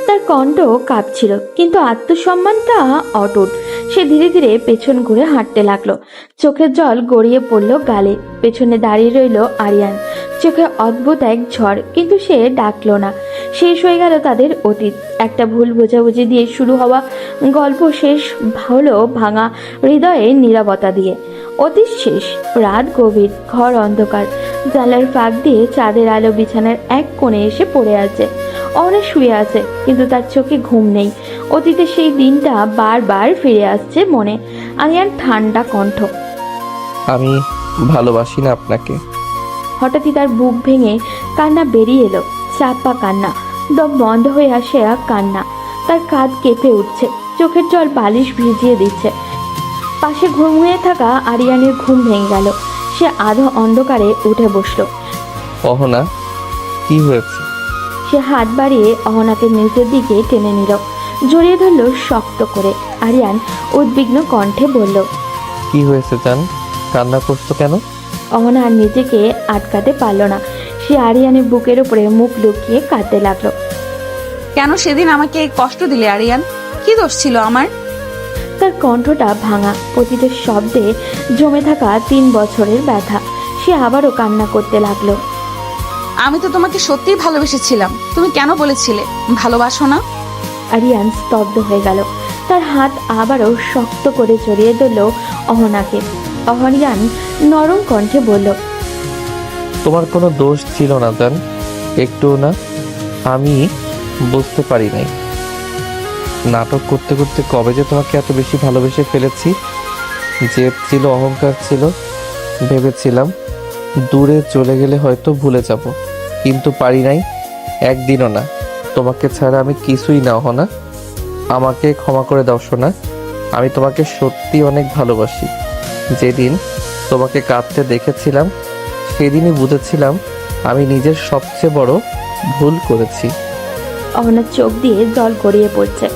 তার কণ্ঠ কাঁপছিল, কিন্তু আত্মসম্মানটা অটুট। সে ধীরে ধীরে পেছন ঘুরে হাঁটতে লাগলো। চোখের জল গড়িয়ে পড়ল গালে। পেছনে দাঁড়িয়ে রইল আরিয়ান, চোখে অদ্ভুত এক ঝড়, কিন্তু সে ডাকলো না। শেষ হয়ে গেল তাদের অতীত। একটা ভুল বোঝাবুঝি দিয়ে শুরু হওয়া গল্প শেষ হলো ভাঙা হৃদয়ের নীরবতা দিয়ে। অতীত শেষ। রাত গভীর, ঘর অন্ধকার। জানলার ফাঁক দিয়ে চাঁদের আলো বিছানার এক কোণে এসে পড়ে আছে। অহনা শুয়ে আছে, কিন্তু তার চোখে ঘুম নেই। অতীতে সেই দিনটা বারবার ফিরে আসছে মনে। আরিয়ান ঠান্ডা কণ্ঠ, আমি ভালোবাসি না আপনাকে। হঠাৎই তার বুক ভেঙে কান্না বেরিয়ে এলো। চাপা কান্না, দম বন্ধ হয়ে আসে কান্না। তার কাঁধ কেঁপে উঠছে, চোখের জল বালিশ ভিজিয়ে দিচ্ছে। পাশে ঘুমিয়ে থাকা আরিয়ানের ঘুম ভেঙে গেল। সে আধো অন্ধকারে উঠে বসলো। অহনা, কি হয়েছে? সে হাত বাড়িয়ে অহনাকে নিচের দিকে টেনে নিল, জড়িয়ে ধরল শক্ত করে। আরিয়ান উদ্বিগ্ন কণ্ঠে বলল, কি হয়েছে জান, কান্না করছো কেন? অহনা আর নিজেকে আটকাতে পারল না। সে আরিয়ানের বুকের উপরে মুখ লুকিয়ে কাঁদতে লাগলো। কেন সেদিন আমাকে কষ্ট দিলে আরিয়ান? কি দোষ ছিল আমার? তার কণ্ঠটা ভাঙা, প্রতিটা শব্দে জমে থাকা 3 বছরের ব্যথা। সে আবারও কান্না করতে লাগলো। আমি তো তোমাকে সত্যিই ভালোবেসেছিলাম। তুমি কেন বলেছিলে ভালোবাসো না? আরিয়ান স্তব্ধ হয়ে গেল। তার হাত আবারও শক্ত করে জড়িয়ে ধরল অহনাকে। অহরিয়ান নরম কণ্ঠে বলল, তোমার কোনো দোষ ছিল না জান, একটুও না। আমি বুঝতে পারি নাই। নাটক করতে করতে কবে যে তোমাকে এত বেশি ভালোবেসে ফেলেছি। জেদ ছিল, অহংকার ছিল। ভেবেছিলাম দূরে চলে গেলে হয়তো ভুলে যাব, কিন্তু পারি নাই, একদিনও না। তোমাকে ছাড়া আমি কিছুই না অহনা। আমাকে ক্ষমা করে দাও সোনা। আমি তোমাকে সত্যি অনেক ভালোবাসি। যেদিন তোমাকে কাঁদতে দেখেছিলাম সেদিনই বুঝেছিলাম আমি নিজের সবচেয়ে বড় ভুল করেছি। অহনার চোখ দিয়ে জল গড়িয়ে পড়ছে,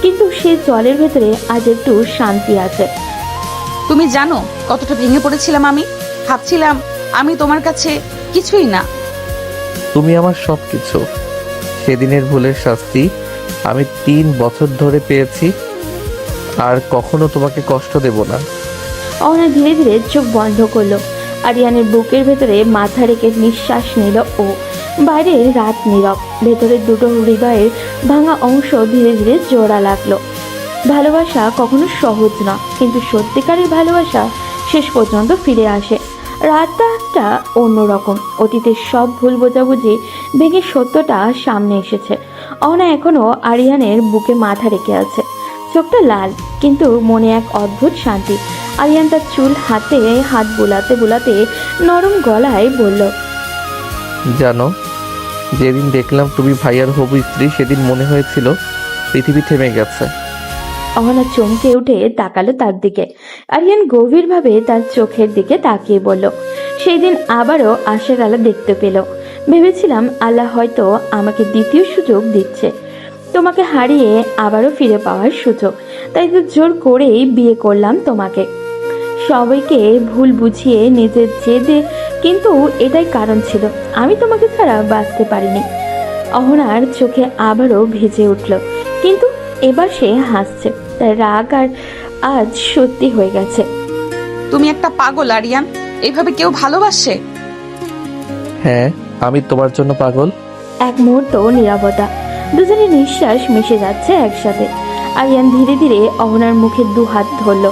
কিন্তু সে জলের ভেতরে আজ একটু শান্তি আছে। তুমি জানো কতটা ভেঙে পড়েছিলাম আমি? ভাবছিলাম আমি তোমার কাছে কিছুই না। তুমি আমার সবকিছু। সেদিনের ভুলের শাস্তি আমি 3 বছর ধরে পেয়েছি। আর কখনো তোমাকে কষ্ট দেব না। অহনা ধীরে ধীরে চোখ বন্ধ করলো। আরিয়ানের বুকের ভেতরে মাথা রেখে নিঃশ্বাস নিল ও। বাইরে রাত নীরব, ভেতরের দুটো হৃদয়ের ভাঙা অংশ ধীরে ধীরে জোড়া লাগলো। ভালোবাসা কখনো সহজ না, কিন্তু সত্যিকারের ভালোবাসা শেষ পর্যন্ত ফিরে আসে। রাতটা একটা অন্যরকম। অতীতের সব ভুল বোঝাবুঝি ভেঙে সত্যটা সামনে এসেছে। অহনা এখনো আরিয়ানের বুকে মাথা রেখে আছে। চোখটা লাল, কিন্তু মনে এক অদ্ভুত শান্তি। আরিয়ান তার চুল হাতে হাত বুলাতে বুলাতে নরম গলায় বলল, জানো, যেদিন দেখলাম তুমি ভাইয়ার হবু স্ত্রী সেদিন মনে হয়েছিল পৃথিবী থেমে গেছে। অহনা চমকে উঠে তাকালো তার দিকে। আরিয়ান গভীরভাবে তার চোখের দিকে তাকিয়ে বলল, সেই দিন আবারও আশার আলো দেখতে পেল। ভেবেছিলাম আল্লাহ হয়তো আমাকে দ্বিতীয় সুযোগ দিচ্ছে, তোমাকে হারিয়ে আবারও ফিরে পাওয়ার সুযোগ। তাই তো জোর করেই বিয়ে করলাম তোমাকে। সবাইকে ভুল বুঝিয়ে নিজের জেদে, কিন্তু এটাই কারণ ছিল, আমি তোমাকে ছাড়া বাঁচতে পারিনি। অহনার চোখে আবারও ভিজে উঠল, কিন্তু এবার সে হাসছে, তার রাগ আর আজ সত্যি হয়ে গেছে। তুমি একটা পাগল আরিয়ান, এইভাবে কেউ ভালোবাসে? হ্যাঁ, আমি তোমার জন্য পাগল। এক মুহূর্ত নীরবতা, দুজনের নিঃশ্বাস মিশে যাচ্ছে একসাথে। আরিয়ান ধীরে ধীরে অহনার মুখে দু হাত ধরল,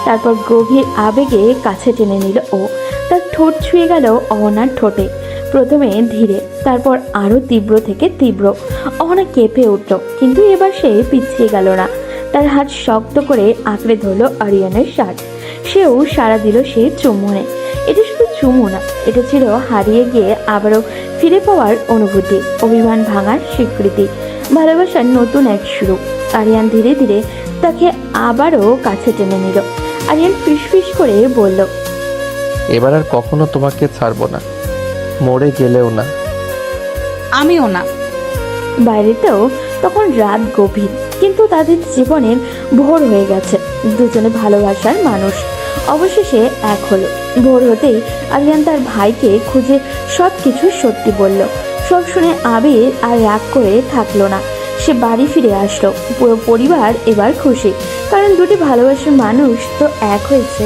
তারপর গভীর আবেগে কাছে টেনে নিল ও। তার ঠোঁট ছুঁয়ে গেল অহনার ঠোঁটে, প্রথমে ধীরে, তারপর আরো তীব্র থেকে তীব্র। অহনা কেঁপে উঠল, কিন্তু এবার সে পিছিয়ে গেল না। তার হাত শক্ত করে আঁকড়ে ধরল আরিয়ানের শার্ট। সেও সাড়া দিল সে চুম্বনে। এটা শুধু চুমু না, এটা ছিল হারিয়ে গিয়ে আবারও ফিরে পাওয়ার অনুভূতি, অভিমান ভাঙার স্বীকৃতি, ভালোবাসার নতুন এক শুরু। আরিয়ান ধীরে ধীরে তাকে আবারও কাছে টেনে নিল। আরিয়ান ফিসফিস করে বলল, এবার আর কখনো তোমাকে ছাড়বো না, মরে গেলেও না। আমিও না। বাইরেতেও তখন রাত গভীর, কিন্তু তাদের জীবনের ভোর হয়ে গেছে। দুজনে ভালোবাসার মানুষ অবশেষে এক হলো। ভোর হতেই আরিয়ান তার ভাইকে খুঁজে সব কিছু সত্যি বলল। সব শুনে আবির আর রাগ করে থাকলো না, সে বাড়ি ফিরে আসলো। পুরো পরিবার এবার খুশি, কারণ দুটি ভালোবাসার মানুষ তো এক হয়েছে।